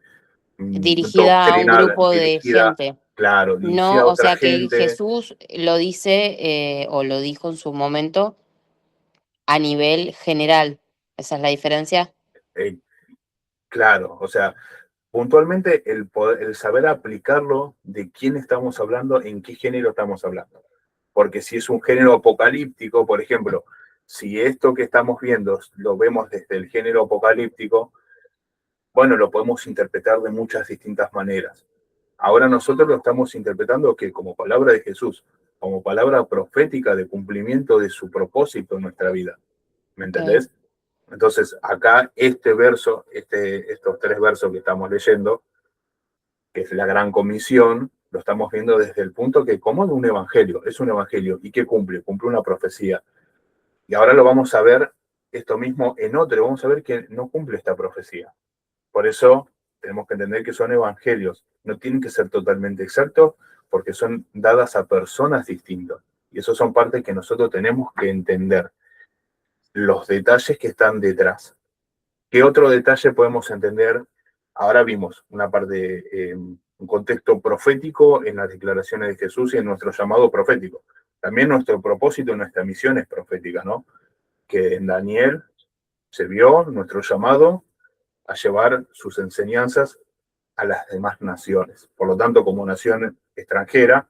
Dirigida a un doctrinal, grupo de dirigida, gente. claro, dirigida No, a o otra sea que gente. Jesús lo dice o lo dijo en su momento a nivel general. ¿Esa es la diferencia? Claro, o sea, puntualmente el saber aplicarlo de quién estamos hablando, en qué género estamos hablando. Porque si es un género apocalíptico, por ejemplo, si esto que estamos viendo lo vemos desde el género apocalíptico, bueno, lo podemos interpretar de muchas distintas maneras. Ahora nosotros lo estamos interpretando que como palabra de Jesús, como palabra profética de cumplimiento de su propósito en nuestra vida. ¿Me entendés? Entonces, acá este verso, estos 3 versos que estamos leyendo, que es la gran comisión, lo estamos viendo desde el punto que como es un evangelio, ¿y qué cumple? Cumple una profecía. Y ahora lo vamos a ver esto mismo en otro, vamos a ver que no cumple esta profecía. Por eso tenemos que entender que son evangelios, no tienen que ser totalmente exactos porque son dadas a personas distintas. Y eso son partes que nosotros tenemos que entender, los detalles que están detrás. ¿Qué otro detalle podemos entender? Ahora vimos una parte, un contexto profético en las declaraciones de Jesús y en nuestro llamado profético. También nuestro propósito, nuestra misión es profética, ¿no? Que en Daniel se vio nuestro llamado a llevar sus enseñanzas a las demás naciones. Por lo tanto, como nación extranjera,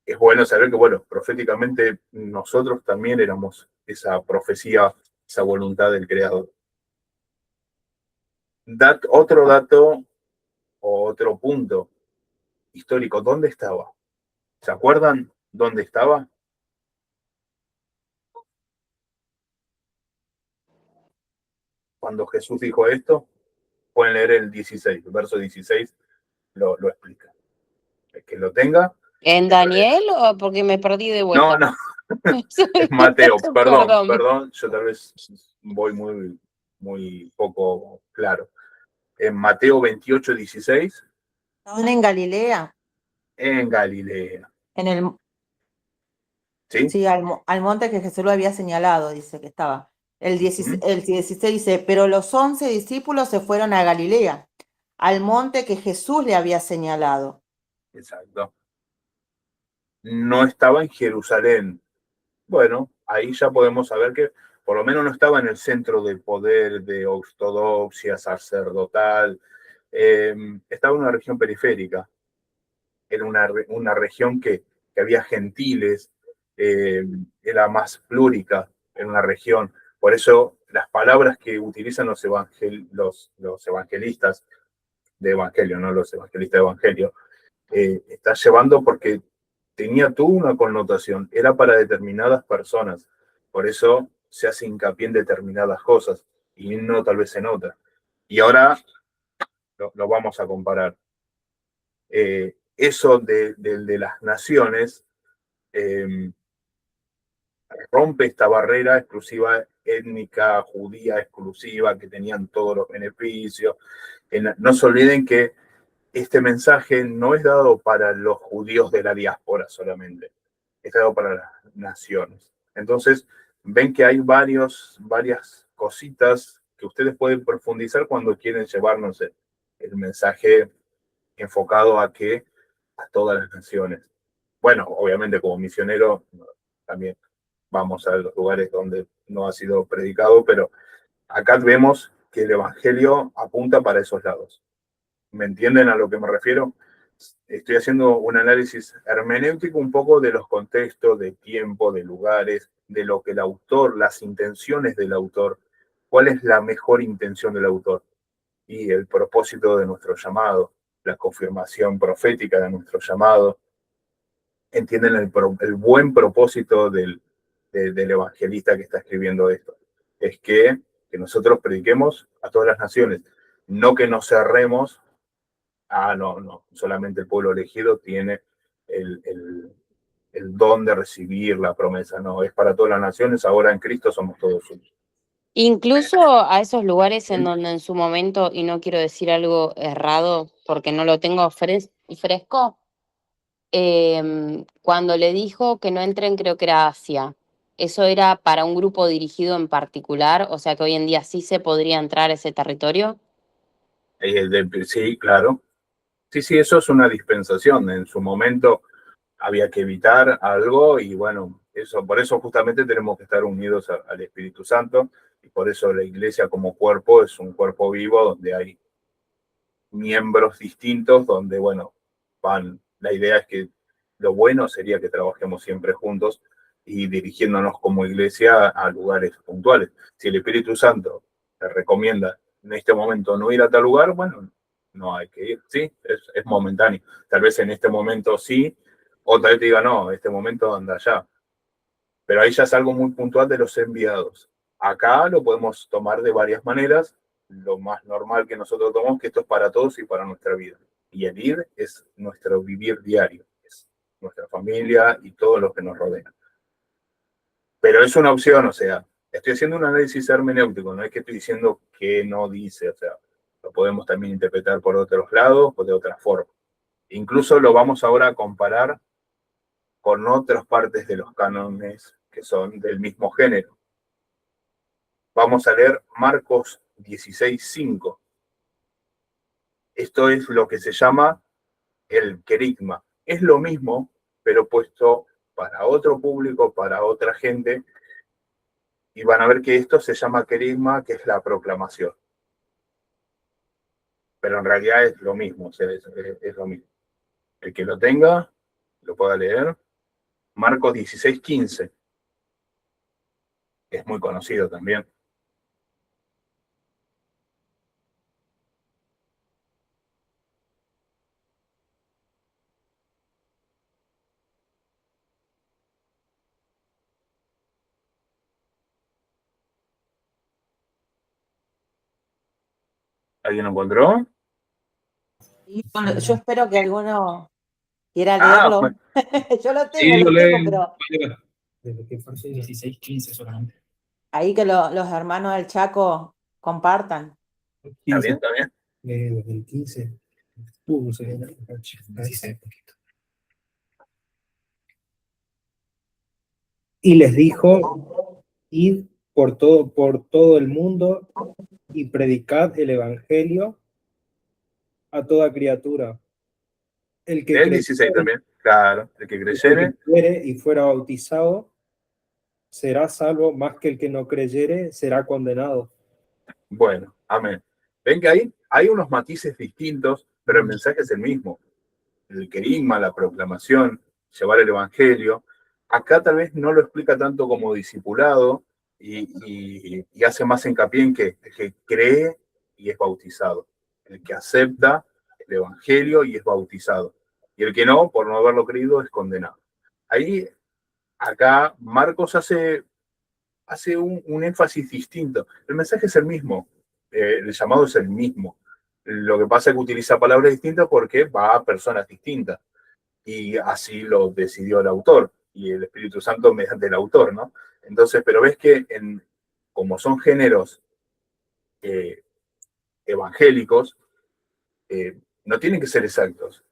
es bueno saber que, bueno, proféticamente nosotros también éramos esa profecía, esa voluntad del Creador. Otro dato o otro punto histórico, ¿dónde estaba? ¿Se acuerdan dónde estaba? Cuando Jesús dijo esto, pueden leer el 16, el verso 16 lo explica. El que lo tenga. ¿En Daniel o porque me perdí de vuelta? No, es Mateo, perdón, yo tal vez voy muy poco claro. En Mateo 28, 16. ¿Estaban en Galilea? En Galilea. En el, ¿Sí? sí, al monte que Jesús lo había señalado, dice que estaba. El 16 dice, pero los 11 discípulos se fueron a Galilea, al monte que Jesús le había señalado. Exacto. No estaba en Jerusalén. Bueno, ahí ya podemos saber que por lo menos no estaba en el centro del poder de ortodoxia sacerdotal. Estaba en una región periférica. Era una región que había gentiles, era más plúrica en una región. Por eso las palabras que utilizan los evangelistas de evangelio, no los evangelistas de evangelio, está llevando porque tenía tú una connotación, era para determinadas personas. Por eso se hace hincapié en determinadas cosas y no tal vez en otras. Y ahora lo vamos a comparar. Eso de las naciones rompe esta barrera exclusiva étnica, judía exclusiva, que tenían todos los beneficios. No se olviden que este mensaje no es dado para los judíos de la diáspora solamente, es dado para las naciones. Entonces, ven que hay varias cositas que ustedes pueden profundizar cuando quieren llevarnos el mensaje enfocado a todas las naciones. Bueno, obviamente como misionero también vamos a los lugares donde no ha sido predicado, pero acá vemos que el evangelio apunta para esos lados. ¿Me entienden a lo que me refiero? Estoy haciendo un análisis hermenéutico un poco de los contextos, de tiempo, de lugares, de lo que el autor, las intenciones del autor, cuál es la mejor intención del autor y el propósito de nuestro llamado, la confirmación profética de nuestro llamado. Entienden el buen propósito del evangelista que está escribiendo esto. Es que nosotros prediquemos a todas las naciones, no que nos cerremos. No, solamente el pueblo elegido tiene el don de recibir la promesa, no, es para todas las naciones, ahora en Cristo somos todos uno. Incluso a esos lugares en donde en su momento, y no quiero decir algo errado porque no lo tengo fresco, cuando le dijo que no entren, creo que era Asia, ¿eso era para un grupo dirigido en particular? O sea que hoy en día sí se podría entrar a ese territorio. Sí, claro. Sí, eso es una dispensación. En su momento había que evitar algo y bueno, por eso justamente tenemos que estar unidos al Espíritu Santo Y por eso la iglesia como cuerpo es un cuerpo vivo donde hay miembros distintos, donde, bueno, la idea es que lo bueno sería que trabajemos siempre juntos y dirigiéndonos como iglesia a lugares puntuales. Si el Espíritu Santo te recomienda en este momento no ir a tal lugar, bueno, no hay que ir, sí, es momentáneo. Tal vez en este momento sí, o tal vez te diga, no, en este momento anda allá. Pero ahí ya es algo muy puntual de los enviados. Acá lo podemos tomar de varias maneras. Lo más normal que nosotros tomamos que esto es para todos y para nuestra vida. Y el ir es nuestro vivir diario, es nuestra familia y todos los que nos rodean. Pero es una opción, o sea, estoy haciendo un análisis hermenéutico, no es que estoy diciendo que no dice, o sea, lo podemos también interpretar por otros lados o de otra forma. Incluso lo vamos ahora a comparar con otras partes de los cánones que son del mismo género. Vamos a leer Marcos 16:5. Esto es lo que se llama el querigma. Es lo mismo, pero puesto para otro público, para otra gente, y van a ver que esto se llama querigma, que es la proclamación. Pero en realidad es lo mismo, o sea, es lo mismo. El que lo tenga, lo pueda leer. Marcos 16:15. Es muy conocido también. ¿Alguien lo encontró? Y bueno, yo espero que alguno quiera Ah, leerlo. bueno. Yo lo Sí, tengo, lo leen. pero ¿Desde qué parte? 16:15 solamente. ahí que los hermanos del Chaco compartan. Está bien, está bien. Desde el 15. Sería la 16 poquito. Y les dijo, id por todo el mundo y predicad el evangelio a toda criatura. El que El 16 también, claro. El que creyere. creyere y fuera bautizado será salvo, más que el que no creyere será condenado. Bueno, amén. Ven que ahí hay unos matices distintos, pero el mensaje es el mismo. El querigma, la proclamación, llevar el evangelio. Acá tal vez no lo explica tanto como discipulado y hace más hincapié en que el que cree y es bautizado. El que acepta el evangelio y es bautizado. Y el que no, por no haberlo creído, es condenado. Ahí, acá, Marcos hace un énfasis distinto. El mensaje es el mismo, el llamado es el mismo. Lo que pasa es que utiliza palabras distintas porque va a personas distintas. Y así lo decidió el autor, y el Espíritu Santo mediante el autor, ¿no? Entonces, pero ves que como son géneros evangélicos, no tienen que ser exactos.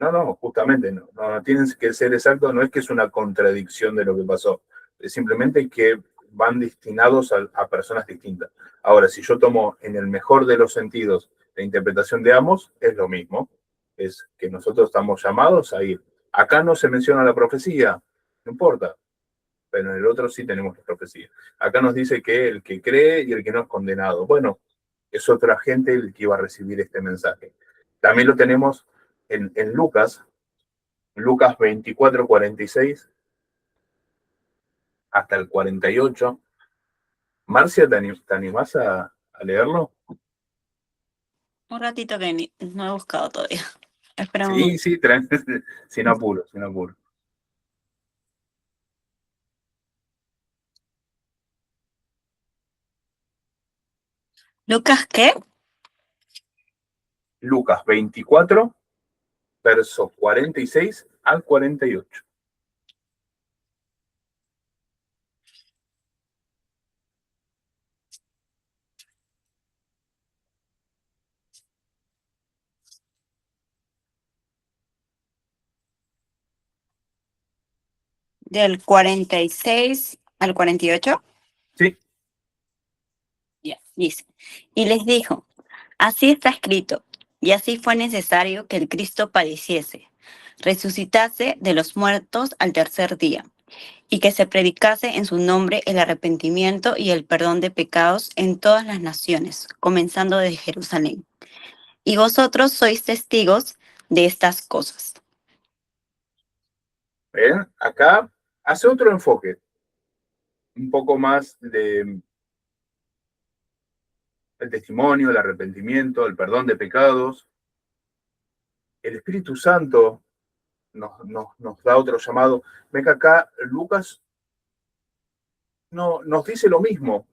No, justamente no tienen que ser exactos, no es que es una contradicción de lo que pasó, es simplemente que van destinados a personas distintas. Ahora, si yo tomo en el mejor de los sentidos la interpretación de ambos, es lo mismo, es que nosotros estamos llamados a ir. Acá no se menciona la profecía, no importa, pero en el otro sí tenemos la profecía. Acá nos dice que el que cree y el que no es condenado. Bueno, es otra gente el que iba a recibir este mensaje. También lo tenemos en Lucas 24:46 hasta el 48. Marcia, ¿te animás a leerlo? Un ratito que no he buscado todavía. Espera un Sí, momento. sí, sin apuro, sin apuro. ¿Lucas qué? Lucas 24, versos 46 al 48. ¿Del 46 al 48? Sí. Ya, dice. Y les dijo, así está escrito, y así fue necesario que el Cristo padeciese, resucitase de los muertos al tercer día, y que se predicase en su nombre el arrepentimiento y el perdón de pecados en todas las naciones, comenzando desde Jerusalén. Y vosotros sois testigos de estas cosas. ¿Ven? Acá hace otro enfoque, un poco más de el testimonio, el arrepentimiento, el perdón de pecados. El Espíritu Santo nos da otro llamado. Ven que acá Lucas nos dice lo mismo,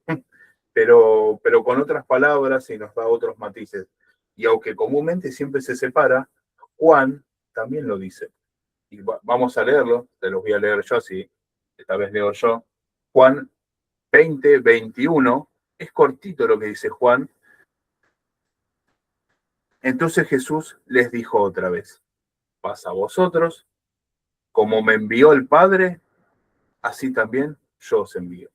pero con otras palabras y nos da otros matices. Y aunque comúnmente siempre se separa, Juan también lo dice. Y vamos a leerlo, te los voy a leer yo, así esta vez leo yo. Juan 20, 21, es cortito lo que dice Juan. Entonces Jesús les dijo otra vez, pasa a vosotros, como me envió el Padre, así también yo os envío.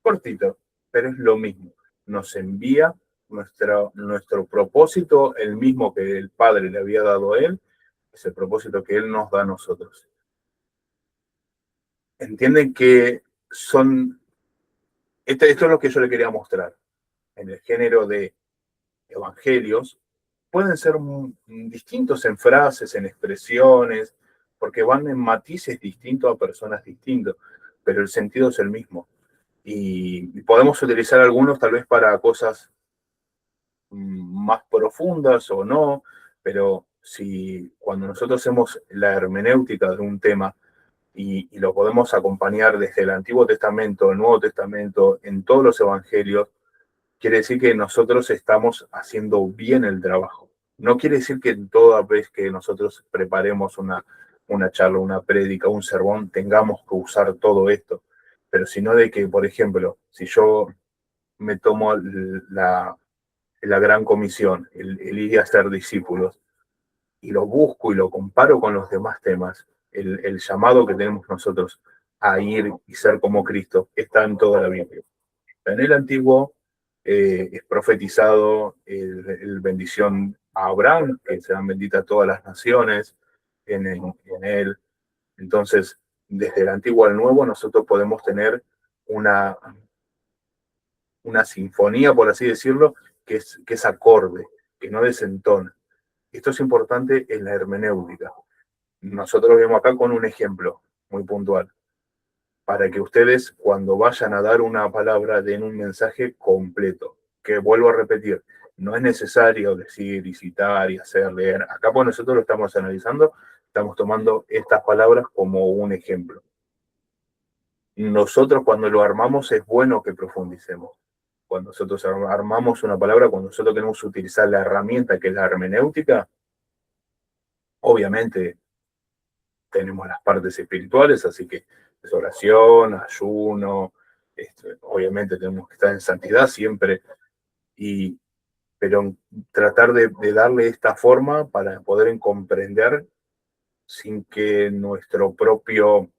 Cortito, pero es lo mismo. Nos envía nuestro propósito, el mismo que el Padre le había dado a él, es el propósito que él nos da a nosotros. Entienden que son... Esto es lo que yo le quería mostrar. En el género de evangelios, pueden ser distintos en frases, en expresiones, porque van en matices distintos a personas distintas, pero el sentido es el mismo. Y podemos utilizar algunos tal vez para cosas más profundas o no, pero si cuando nosotros hacemos la hermenéutica de un tema y lo podemos acompañar desde el Antiguo Testamento, el Nuevo Testamento, en todos los evangelios, quiere decir que nosotros estamos haciendo bien el trabajo. No quiere decir que toda vez que nosotros preparemos una charla, una prédica, un sermón, tengamos que usar todo esto, pero sino de que, por ejemplo, si yo me tomo la gran comisión, el ir a ser discípulos, y lo busco y lo comparo con los demás temas, el llamado que tenemos nosotros a ir y ser como Cristo está en toda la Biblia. En el Antiguo es profetizado el bendición a Abraham, que serán benditas todas las naciones en él. Entonces, desde el Antiguo al Nuevo, nosotros podemos tener una sinfonía, por así decirlo, que es acorde, que no desentona. Esto es importante en la hermenéutica. Nosotros lo vemos acá con un ejemplo muy puntual, para que ustedes cuando vayan a dar una palabra den un mensaje completo, que vuelvo a repetir, no es necesario decir y citar y hacer leer. Acá pues nosotros lo estamos analizando, estamos tomando estas palabras como un ejemplo. Nosotros cuando lo armamos es bueno que profundicemos. Cuando nosotros armamos una palabra, cuando nosotros tenemos que utilizar la herramienta que es la hermenéutica, obviamente tenemos las partes espirituales, así que es oración, ayuno, obviamente tenemos que estar en santidad siempre, pero tratar de darle esta forma para poder comprender sin que nuestro propio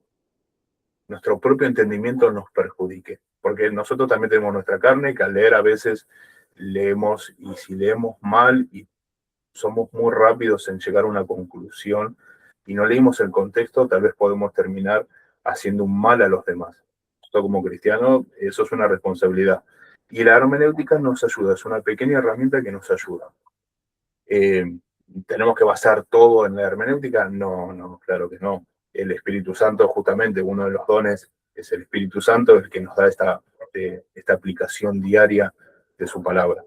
entendimiento nos perjudique. Porque nosotros también tenemos nuestra carne, que al leer a veces leemos, y si leemos mal y somos muy rápidos en llegar a una conclusión y no leímos el contexto, tal vez podemos terminar haciendo un mal a los demás. Esto como cristiano, eso es una responsabilidad. Y la hermenéutica nos ayuda, es una pequeña herramienta que nos ayuda. ¿Tenemos que basar todo en la hermenéutica? No, claro que no. El Espíritu Santo, justamente, uno de los dones es el Espíritu Santo, el que nos da esta aplicación diaria de su palabra.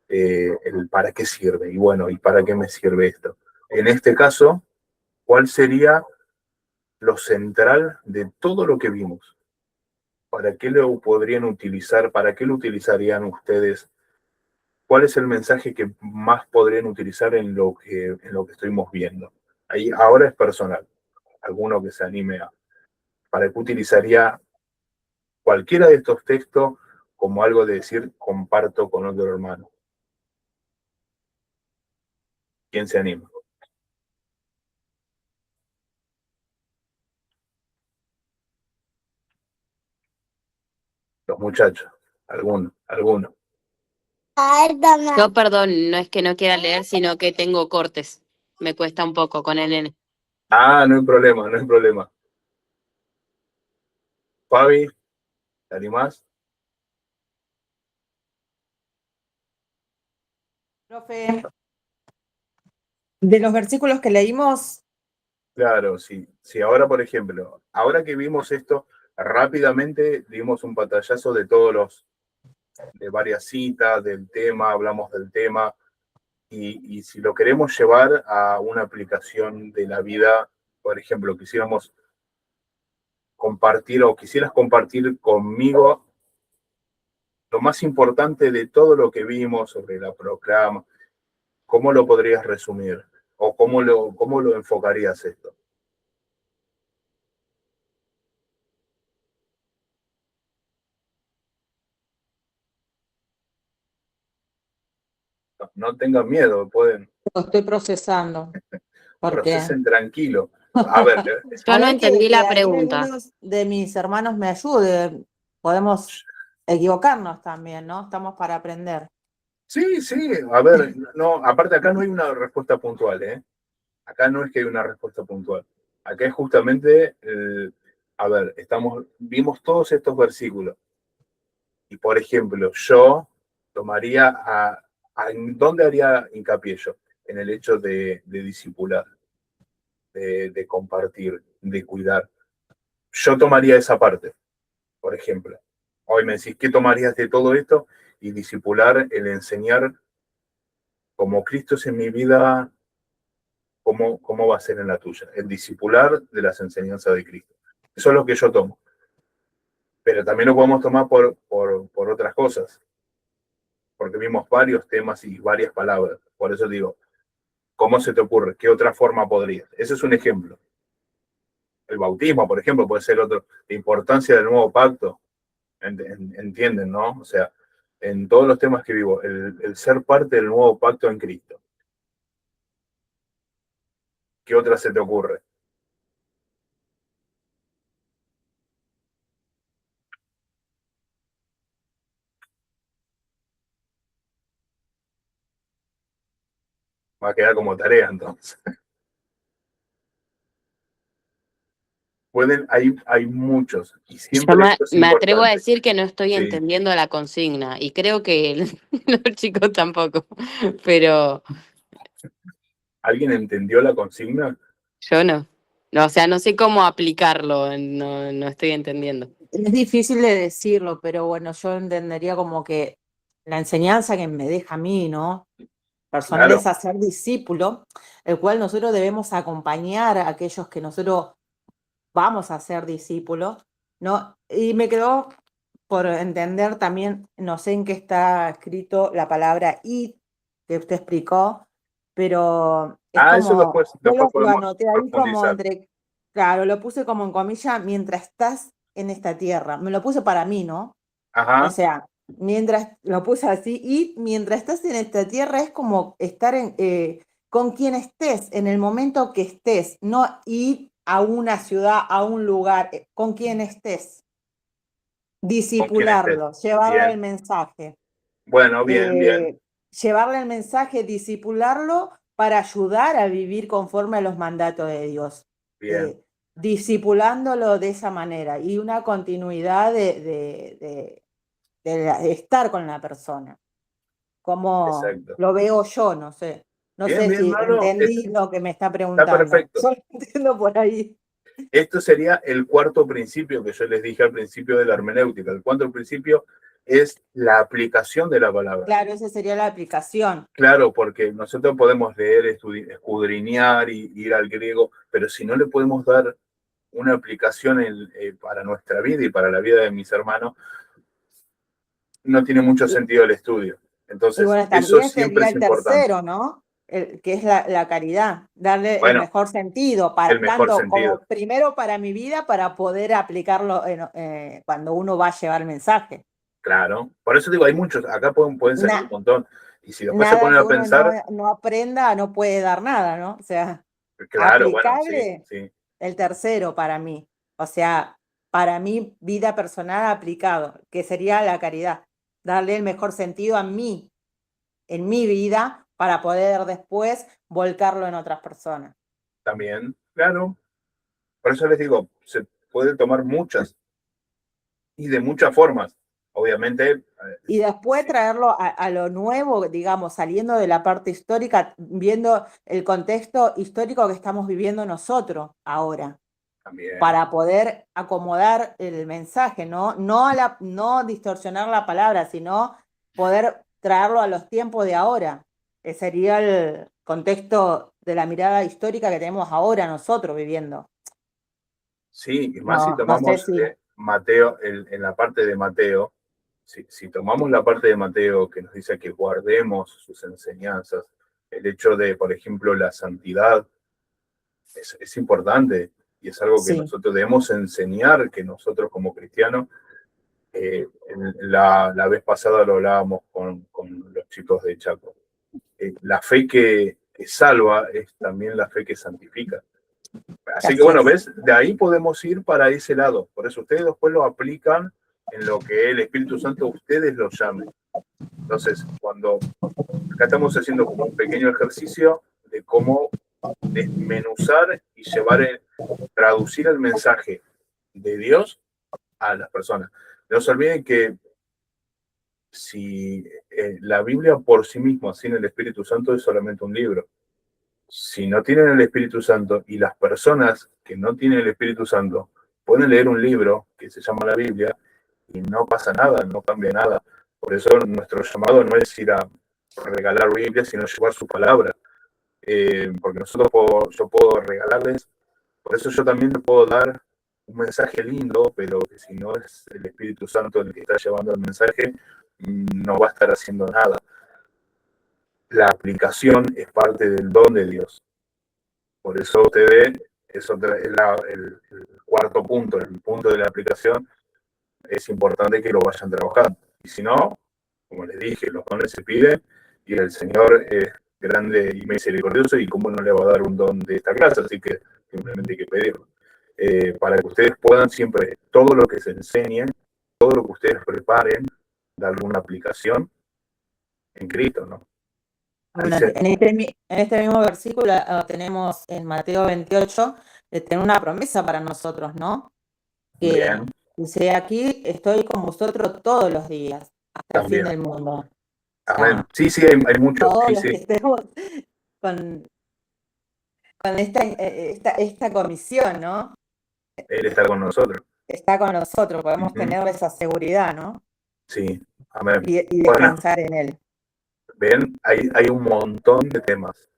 El para qué sirve, y bueno, ¿y para qué me sirve esto? En este caso, ¿cuál sería lo central de todo lo que vimos? ¿Para qué lo podrían utilizar? ¿Para qué lo utilizarían ustedes? ¿Cuál es el mensaje que más podrían utilizar en lo que estuvimos viendo? Ahí ahora es personal. Alguno que se anime a... ¿Para qué utilizaría cualquiera de estos textos como algo de decir comparto con otro hermano? ¿Quién se anima? Los muchachos, alguno. Yo, perdón, no es que no quiera leer, sino que tengo cortes. Me cuesta un poco con el nene. Ah, no hay problema. Fabi, ¿te animás? Profe, de los versículos que leímos, Claro, sí. Sí, ahora, por ejemplo, ahora que vimos esto, rápidamente dimos un pantallazo de varias citas, del tema, hablamos del tema, y si lo queremos llevar a una aplicación de la vida, por ejemplo, quisiéramos compartir o quisieras compartir conmigo lo más importante de todo lo que vimos sobre la proclama, ¿cómo lo podrías resumir? ¿O cómo lo enfocarías esto? No, no tengan miedo, pueden, lo estoy procesando, porque procesen tranquilo. A ver, Yo a no ver entendí que la ahí pregunta. algunos de mis hermanos me ayuden. Podemos equivocarnos también, ¿no? Estamos para aprender. sí, sí, a ver, no, aparte acá no hay una respuesta puntual, ¿eh? Acá no es que hay una respuesta puntual. Acá es justamente, a ver, vimos todos estos versículos. Y por ejemplo, yo tomaría ¿en dónde haría hincapié yo? En el hecho de discipular, de compartir, de cuidar. Yo tomaría esa parte, por ejemplo. Hoy me decís, ¿qué tomarías de todo esto? Y discipular, el enseñar como Cristo es en mi vida, cómo va a ser en la tuya. El discipular de las enseñanzas de Cristo. Eso es lo que yo tomo. Pero también lo podemos tomar por otras cosas, porque vimos varios temas y varias palabras. Por eso digo, ¿cómo se te ocurre? ¿Qué otra forma podrías? Ese es un ejemplo. El bautismo, por ejemplo, puede ser otro. La importancia del nuevo pacto, entienden, ¿no? O sea, en todos los temas que vivo, el ser parte del nuevo pacto en Cristo. ¿Qué otra se te ocurre? Va a quedar como tarea entonces. Hay muchos, y Yo siempre esto es me atrevo a importante. decir que no estoy Sí. entendiendo la consigna y creo que los chicos tampoco, pero ¿Alguien entendió la consigna? yo no. No, o sea, no sé cómo aplicarlo, no, no estoy entendiendo. Es difícil de decirlo, pero bueno, yo entendería como que la enseñanza que me deja a mí, ¿no? Personal Claro. es hacer discípulo, el cual nosotros debemos acompañar a aquellos que nosotros vamos a ser discípulos, ¿no? Y me quedó por entender también, no sé en qué está escrito la palabra id, que usted explicó, pero es Eso como, yo después lo podemos anoté ahí como profundizar. entre, claro, lo puse como en comillas, mientras estás en esta tierra, me lo puse para mí, ¿no? O Ajá, sea, mientras, lo puse así, y mientras estás en esta tierra es como estar con quien estés, en el momento que estés, no ir a una ciudad, a un lugar, con quien estés, con quien estés. disipularlo, llevarle el Bien. mensaje, Bueno, bien, bien, eh, llevarle el mensaje, disipularlo para ayudar a vivir conforme a los mandatos de Dios. bien. Disipulándolo de esa manera y una continuidad de estar con la persona, como Exacto. lo veo yo, no sé. No Bien, sé bien, si Mano. entendí lo que me está Está preguntando. perfecto. Yo lo entiendo por ahí. Esto sería el cuarto principio que yo les dije al principio de la hermenéutica. El cuarto principio es la aplicación de la palabra. Claro, esa sería la aplicación. Claro, porque nosotros podemos leer, escudriñar y ir al griego, pero si no le podemos dar una aplicación para nuestra vida y para la vida de mis hermanos, no tiene mucho Y, sentido el estudio. y Entonces, bueno, eso también siempre sería es el importante. tercero, ¿no? Que es la caridad, darle el Bueno, mejor sentido, el mejor tanto sentido. como primero para mi vida, para poder aplicarlo cuando uno va a llevar el mensaje. Claro. Por eso digo, hay muchos. Acá pueden salir un Na- montón. Y si después se Nada ponen que a uno no, pensar, no aprenda no puede dar nada, ¿no? O sea, claro, bueno, sí, aplicable, sí, el tercero para mí. O sea, para mí, vida personal aplicado, que sería la caridad. Darle el mejor sentido a mí, en mi vida, para poder después volcarlo en otras personas. también, claro. Por eso les digo, se puede tomar muchas. Y de muchas formas, obviamente. Y después traerlo a lo nuevo, digamos, saliendo de la parte histórica, viendo el contexto histórico que estamos viviendo nosotros ahora, También. para poder acomodar el mensaje, ¿no? No distorsionar la palabra, sino poder traerlo a los tiempos de ahora, que sería el contexto de la mirada histórica que tenemos ahora nosotros viviendo. Sí, y más si No sé tomamos si... Mateo, en la parte de Mateo, si tomamos la parte de Mateo que nos dice que guardemos sus enseñanzas, el hecho de, por ejemplo, la santidad es importante y es algo que Sí. nosotros debemos enseñar, que nosotros como cristianos, la vez pasada lo hablábamos con los chicos de Chaco. La fe que salva es también la fe que santifica. Así que bueno, ¿ves? De ahí podemos ir para ese lado. Por eso ustedes después lo aplican en lo que el Espíritu Santo ustedes lo llamen. Entonces, cuando acá estamos haciendo como un pequeño ejercicio de cómo desmenuzar y traducir el mensaje de Dios a las personas. No se olviden que si la Biblia por sí misma, sin el Espíritu Santo, es solamente un libro. Si no tienen el Espíritu Santo y las personas que no tienen el Espíritu Santo pueden leer un libro que se llama la Biblia y no pasa nada, no cambia nada. Por eso nuestro llamado no es ir a regalar Biblia, sino llevar su palabra. Porque yo puedo regalarles, por eso yo también le puedo dar un mensaje lindo, pero que si no es el Espíritu Santo el que está llevando el mensaje, no va a estar haciendo nada. La aplicación es parte del don de Dios. Por eso ustedes, eso es el cuarto punto, el punto de la aplicación, es importante que lo vayan trabajando. Y si no, como les dije, los dones se piden y el Señor es grande y misericordioso y cómo no le va a dar un don de esta clase, así que simplemente hay que pedirlo. Para que ustedes puedan siempre, todo lo que se enseñen, todo lo que ustedes preparen, dar alguna aplicación en Cristo, ¿no? Bueno, en este mismo versículo tenemos en Mateo 28, tener una promesa para nosotros, ¿no? Que Bien. dice, aquí estoy con vosotros todos los días, hasta También. el fin del mundo. Amén. Sí, hay muchos. Todos Sí, los sí. que estemos con esta comisión, ¿no? Él está con nosotros. Está con nosotros, podemos tener esa seguridad, ¿no? Sí, amén. Y descansar en él. Ven, hay un montón de temas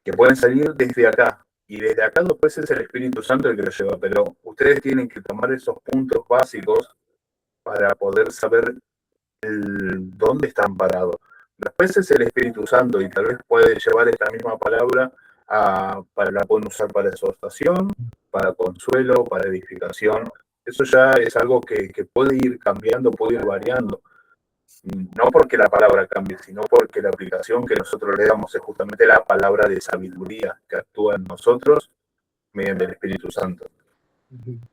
que pueden salir desde acá. Y desde acá después es el Espíritu Santo el que lo lleva. Pero ustedes tienen que tomar esos puntos básicos para poder saber dónde están parados. Después es el Espíritu Santo y tal vez puede llevar esta misma palabra la pueden usar para exhortación, para consuelo, para edificación. Eso ya es algo que puede ir cambiando, puede ir variando. No porque la palabra cambie, sino porque la aplicación que nosotros le damos es justamente la palabra de sabiduría que actúa en nosotros mediante el Espíritu Santo.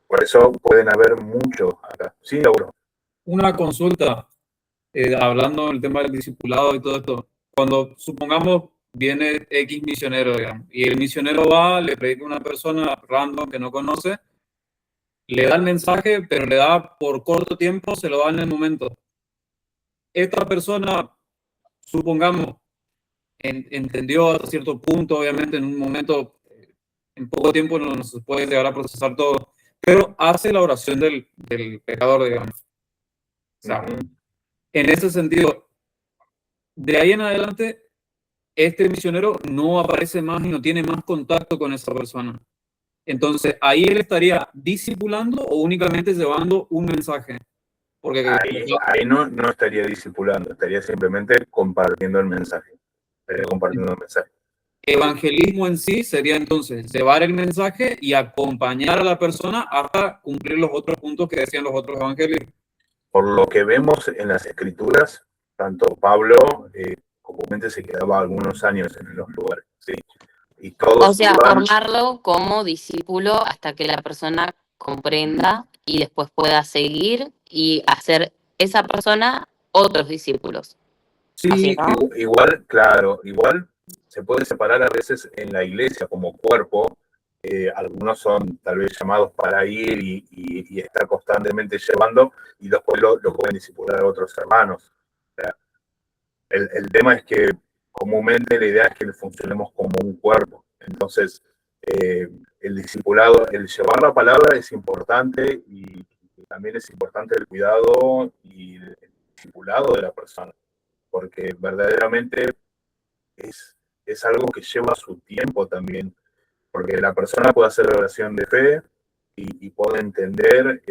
Por eso pueden haber muchos acá. Sí, Lauro. Una consulta, hablando del tema del discipulado y todo esto. Cuando, supongamos, viene X misionero, digamos, y el misionero va, le predica a una persona random que no conoce, le da el mensaje, pero le da por corto tiempo, se lo da en el momento. Esta persona, supongamos, entendió hasta cierto punto, obviamente en un momento, en poco tiempo no se puede llegar a procesar todo, pero hace la oración del pecador, digamos. O sea, en ese sentido, de ahí en adelante, este misionero no aparece más y no tiene más contacto con esa persona. Entonces, ahí él estaría discipulando o únicamente llevando un mensaje. Porque ahí no estaría discipulando, estaría simplemente compartiendo el mensaje. Evangelismo en sí sería entonces llevar el mensaje y acompañar a la persona hasta cumplir los otros puntos que decían los otros evangelios. Por lo que vemos en las escrituras, tanto Pablo comúnmente se quedaba algunos años en los lugares, ¿sí? Y todos o sea, formarlo como discípulo hasta que la persona comprenda y después pueda seguir y hacer esa persona otros discípulos. Sí, ¿así, no? igual, claro, igual se puede separar a veces en la iglesia como cuerpo, algunos son tal vez llamados para ir y estar constantemente llevando, y después lo pueden discipular a otros hermanos. O sea, el tema es que comúnmente la idea es que funcionemos como un cuerpo. Entonces, el discipulado, el llevar la palabra es importante, y también es importante el cuidado y el discipulado de la persona, porque verdaderamente es algo que lleva su tiempo también, porque la persona puede hacer la oración de fe y puede entender,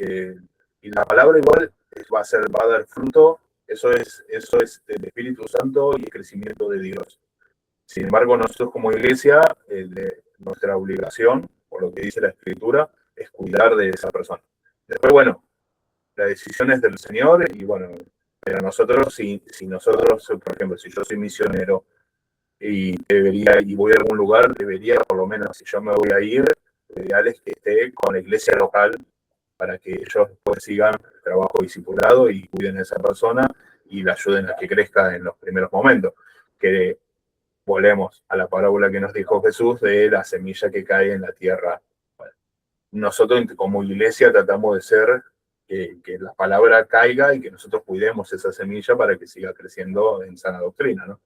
y la palabra igual va a dar fruto. Eso es del Espíritu Santo y el crecimiento de Dios. Sin embargo, nosotros como iglesia, nuestra obligación, por lo que dice la Escritura, es cuidar de esa persona. Después, bueno, la decisión es del Señor, y bueno, pero nosotros, si nosotros, por ejemplo, si yo soy misionero y voy a algún lugar, debería, por lo menos, si yo me voy a ir, lo ideal es que esté con la iglesia local, para que ellos después sigan el trabajo discipulado y cuiden a esa persona y la ayuden a que crezca en los primeros momentos. Que volvemos a la parábola que nos dijo Jesús de la semilla que cae en la tierra. Bueno, nosotros como iglesia tratamos de ser que la palabra caiga y que nosotros cuidemos esa semilla para que siga creciendo en sana doctrina, ¿no?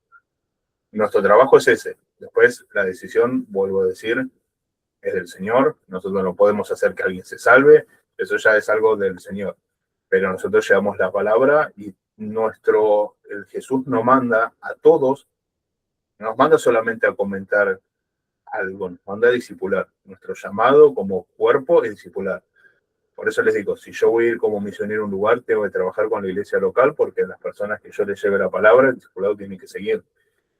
Nuestro trabajo es ese. Después la decisión, vuelvo a decir, es del Señor. Nosotros no podemos hacer que alguien se salve, eso ya es algo del Señor. Pero nosotros llevamos la palabra, y el Jesús nos manda a todos, no nos manda solamente a comentar algo, nos manda a discipular. Nuestro llamado como cuerpo es discipular. Por eso les digo, si yo voy a ir como misionero a un lugar, tengo que trabajar con la iglesia local, porque las personas que yo les lleve la palabra, el discipulado tiene que seguir.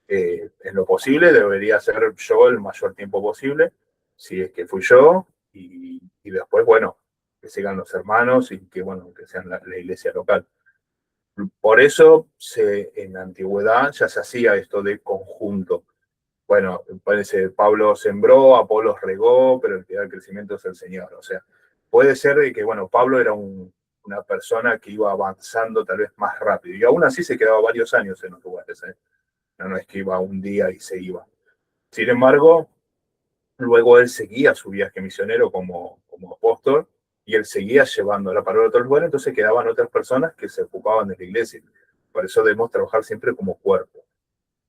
En lo posible debería ser yo el mayor tiempo posible, si es que fui yo, y después, bueno, que sigan los hermanos y que, bueno, que sean la iglesia local. Por eso en la antigüedad ya se hacía esto de conjunto. Bueno, parece Pablo sembró, Apolos regó, pero el que da el crecimiento es el Señor. O sea, puede ser que, bueno, Pablo era una persona que iba avanzando tal vez más rápido, y aún así se quedaba varios años en los lugares, ¿eh? No es que iba un día y se iba. Sin embargo, luego él seguía su viaje misionero como apóstol, y él seguía llevando la palabra a otros lugares, entonces quedaban otras personas que se ocupaban de la iglesia. Por eso debemos trabajar siempre como cuerpo.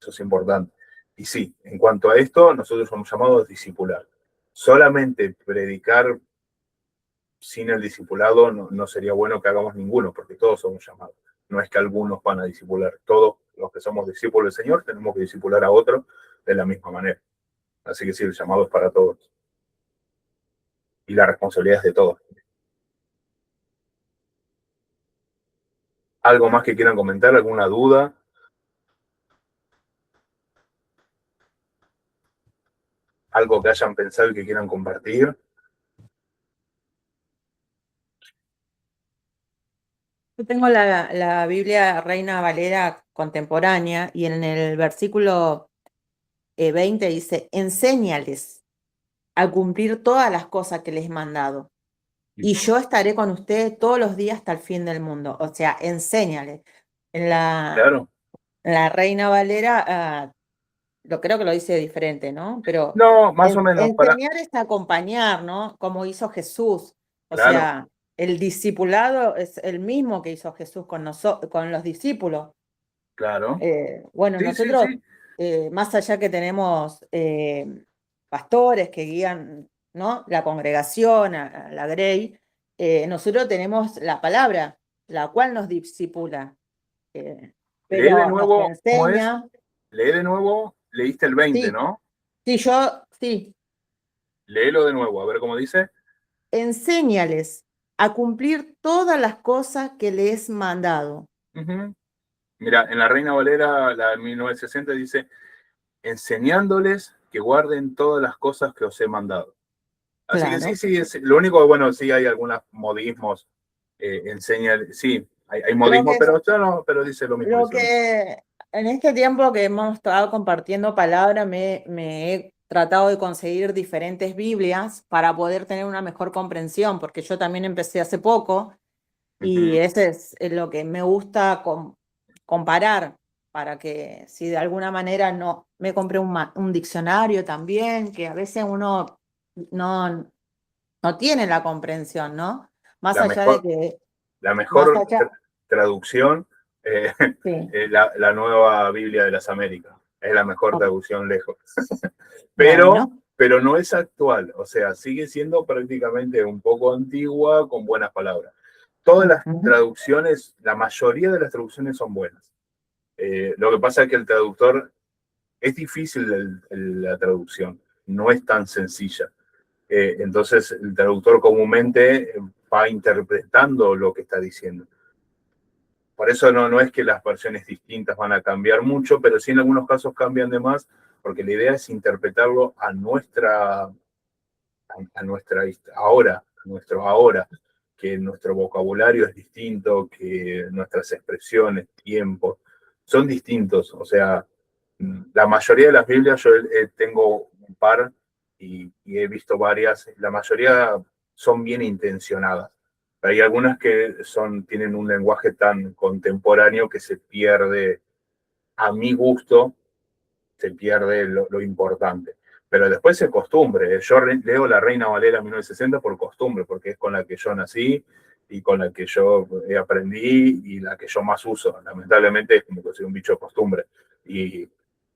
Eso es importante. Y sí, en cuanto a esto, nosotros somos llamados a discipular. Solamente predicar sin el discipulado no sería bueno que hagamos ninguno, porque todos somos llamados. No es que algunos van a discipular. Todos los que somos discípulos del Señor tenemos que discipular a otros de la misma manera. Así que sí, el llamado es para todos. Y la responsabilidad es de todos. ¿Algo más que quieran comentar? ¿Alguna duda? ¿Algo que hayan pensado y que quieran compartir? Yo tengo la Biblia Reina Valera contemporánea, y en el versículo 20 dice: enséñales a cumplir todas las cosas que les he mandado, y yo estaré con ustedes todos los días hasta el fin del mundo. O sea, enséñales. Claro. En la Reina Valera, lo creo que lo dice diferente, ¿no? Pero no, más o menos. enseñar es acompañar, ¿no? Como hizo Jesús. O Claro. sea, el discipulado es el mismo que hizo Jesús con los discípulos. Claro. Bueno, Sí, nosotros, sí. más allá que tenemos pastores que guían, ¿no?, la congregación, a la Grey, nosotros tenemos la palabra, la cual nos discipula. Lee Pero de nuevo, nos enseña. Lee de nuevo, leíste el 20, Sí, ¿no? sí, sí. Léelo de nuevo, a ver cómo dice. Enséñales a cumplir todas las cosas que les he mandado. Mira, en la Reina Valera, la de 1960, dice: enseñándoles que guarden todas las cosas que os he mandado. Así Claro. que sí, lo único, bueno, sí hay algunos modismos, sí, hay modismos, pero dice lo mismo. Lo que en este tiempo que hemos estado compartiendo palabra, me he tratado de conseguir diferentes Biblias para poder tener una mejor comprensión, porque yo también empecé hace poco, y ese es lo que me gusta comparar, para que si de alguna manera no me compré un diccionario también, que a veces uno no, no tienen la comprensión, ¿no? Más La allá de mejor, que, la más mejor allá, traducción, sí, la nueva Biblia de las Américas. Es la mejor traducción lejos. bueno, Pero no es actual, o sea, sigue siendo prácticamente un poco antigua con buenas palabras. Todas las ujú, traducciones, la mayoría de las traducciones son buenas. Lo que pasa es que el traductor, es difícil la traducción, no es tan sencilla. Entonces el traductor comúnmente va interpretando lo que está diciendo. Por eso no es que las versiones distintas van a cambiar mucho, pero sí en algunos casos cambian de más, porque la idea es interpretarlo a nuestra ahora, nuestro ahora, que nuestro vocabulario es distinto, que nuestras expresiones, tiempos, son distintos. O sea, la mayoría de las Biblias, yo tengo un par y he visto varias, la mayoría son bien intencionadas. Hay algunas que tienen un lenguaje tan contemporáneo que se pierde, a mi gusto, se pierde lo importante. Pero después es costumbre. Yo leo la Reina Valera 1960 por costumbre, porque es con la que yo nací y con la que yo aprendí y la que yo más uso. Lamentablemente es como que soy un bicho de costumbre.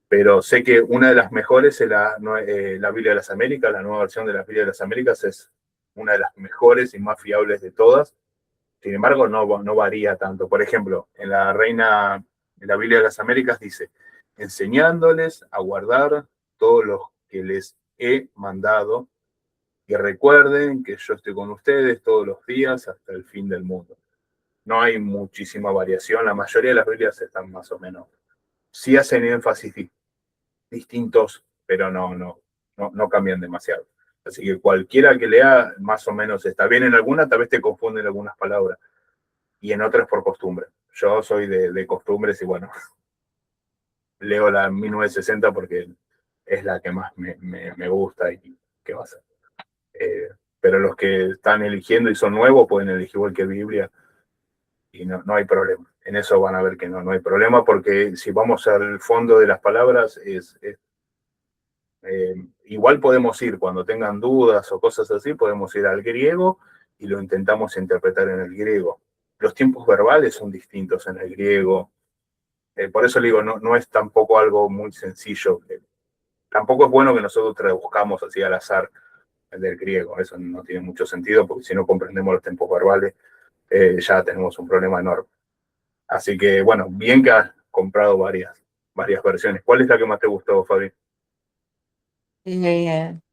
Pero sé que una de las mejores es la Biblia de las Américas, la nueva versión de la Biblia de las Américas es una de las mejores y más fiables de todas. Sin embargo, no varía tanto. Por ejemplo, en la Biblia de las Américas dice, enseñándoles a guardar todo lo que les he mandado y recuerden que yo estoy con ustedes todos los días hasta el fin del mundo. No hay muchísima variación, la mayoría de las Biblias están más o menos. Sí hacen énfasis distintos, pero no cambian demasiado. Así que cualquiera que lea, más o menos está bien. En alguna tal vez te confunden algunas palabras y en otras por costumbre. Yo soy de costumbres y bueno, leo la 1960 porque es la que más me gusta y qué va a ser. Pero los que están eligiendo y son nuevos pueden elegir cualquier Biblia y no hay problema. En eso van a ver que no hay problema porque si vamos al fondo de las palabras igual podemos ir cuando tengan dudas o cosas así, podemos ir al griego y lo intentamos interpretar en el griego. Los tiempos verbales son distintos en el griego. Por eso le digo, no es tampoco algo muy sencillo. Tampoco es bueno que nosotros traduzcamos así al azar el del griego. Eso no tiene mucho sentido porque si no comprendemos los tiempos verbales, ya tenemos un problema enorme. Así que, bueno, bien que has comprado varias versiones. ¿Cuál es la que más te gustó, Fabi?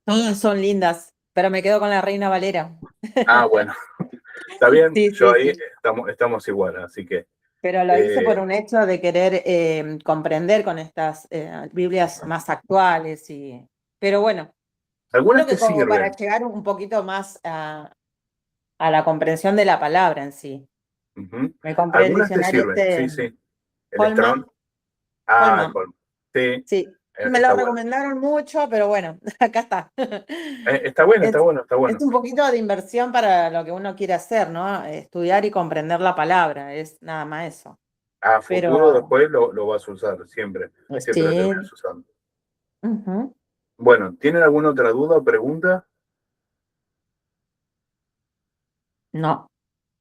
todas son lindas, pero me quedo con la Reina Valera. Ah, bueno, está bien. Sí, Yo sí, ahí sí. estamos igual, así que Pero lo hice por un hecho de querer comprender con estas Biblias más actuales. Pero bueno, algunas creo te que como para sirven. llegar un poquito más a la comprensión de la palabra en sí. Ujú. Me compré el Algunas te diccionario sirven, sí, sí. El Holman, Strong. Ah, el Holman. Holm. Sí, Sí, me está lo bueno. recomendaron mucho, pero bueno, acá está. Está bueno, está Es, bueno, está bueno. es un poquito de inversión para lo que uno quiere hacer, ¿no? Estudiar y comprender la palabra, es nada más eso. A futuro Pero después lo vas a usar, siempre. Siempre lo sí, terminas usando. ujú. Bueno, ¿tienen alguna otra duda o pregunta? No,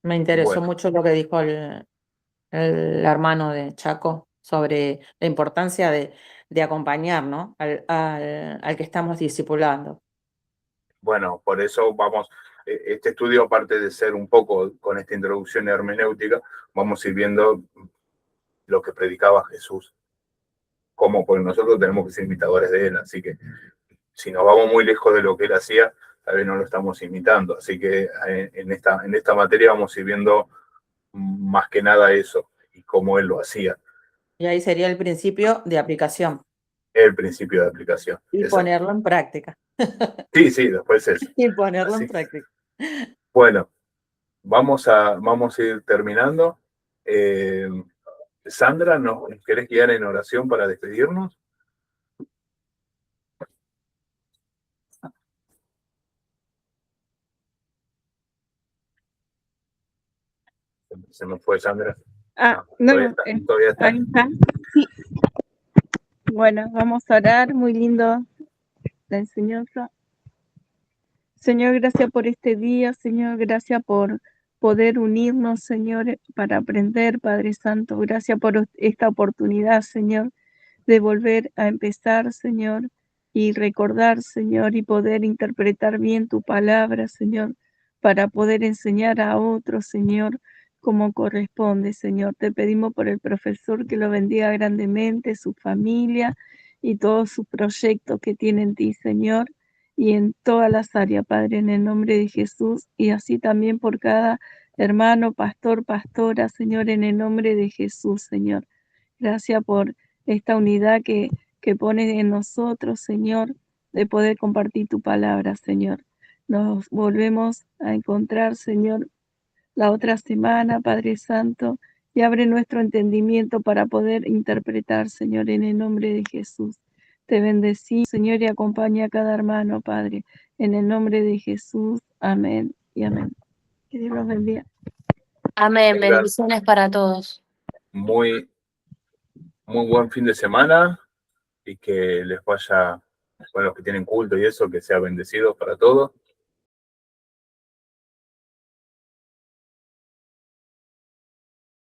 me interesó Bueno, mucho lo que dijo el hermano de Chaco sobre la importancia de acompañar, ¿no? Al que estamos discipulando. bueno, por eso vamos, este estudio, aparte de ser un poco con esta introducción hermenéutica, vamos a ir viendo lo que predicaba Jesús. Como porque nosotros tenemos que ser imitadores de él, así que si nos vamos muy lejos de lo que él hacía, tal vez no lo estamos imitando. Así que en esta materia vamos a ir viendo más que nada eso y cómo él lo hacía. Y ahí sería el principio de aplicación El principio de aplicación. y Exacto. ponerlo en práctica. Sí, después eso. Y ponerlo Así. en práctica. Bueno, vamos a ir terminando. Sandra, ¿nos querés guiar en oración para despedirnos? Se me fue Sandra. Todavía está. ahí está. Sí. Bueno, vamos a orar, muy lindo la enseñanza. Señor, gracias por este día, Señor, gracias por poder unirnos, Señor, para aprender, Padre Santo. Gracias por esta oportunidad, Señor, de volver a empezar, Señor, y recordar, Señor, y poder interpretar bien tu palabra, Señor, para poder enseñar a otros, Señor, como corresponde, Señor. Te pedimos por el profesor que lo bendiga grandemente, su familia y todos sus proyectos que tiene en ti, Señor, y en todas las áreas, Padre, en el nombre de Jesús, y así también por cada hermano, pastor, pastora, Señor, en el nombre de Jesús, Señor. Gracias por esta unidad que pones en nosotros, Señor, de poder compartir tu palabra, Señor. Nos volvemos a encontrar, Señor, la otra semana, Padre Santo, y abre nuestro entendimiento para poder interpretar, Señor, en el nombre de Jesús. Te bendecí, Señor, y acompaña a cada hermano, Padre, en el nombre de Jesús. Amén y amén. Que Dios los bendiga. Amén, Gracias. bendiciones para todos. Muy buen fin de semana y que les vaya, bueno, los que tienen culto y eso, que sea bendecido para todos.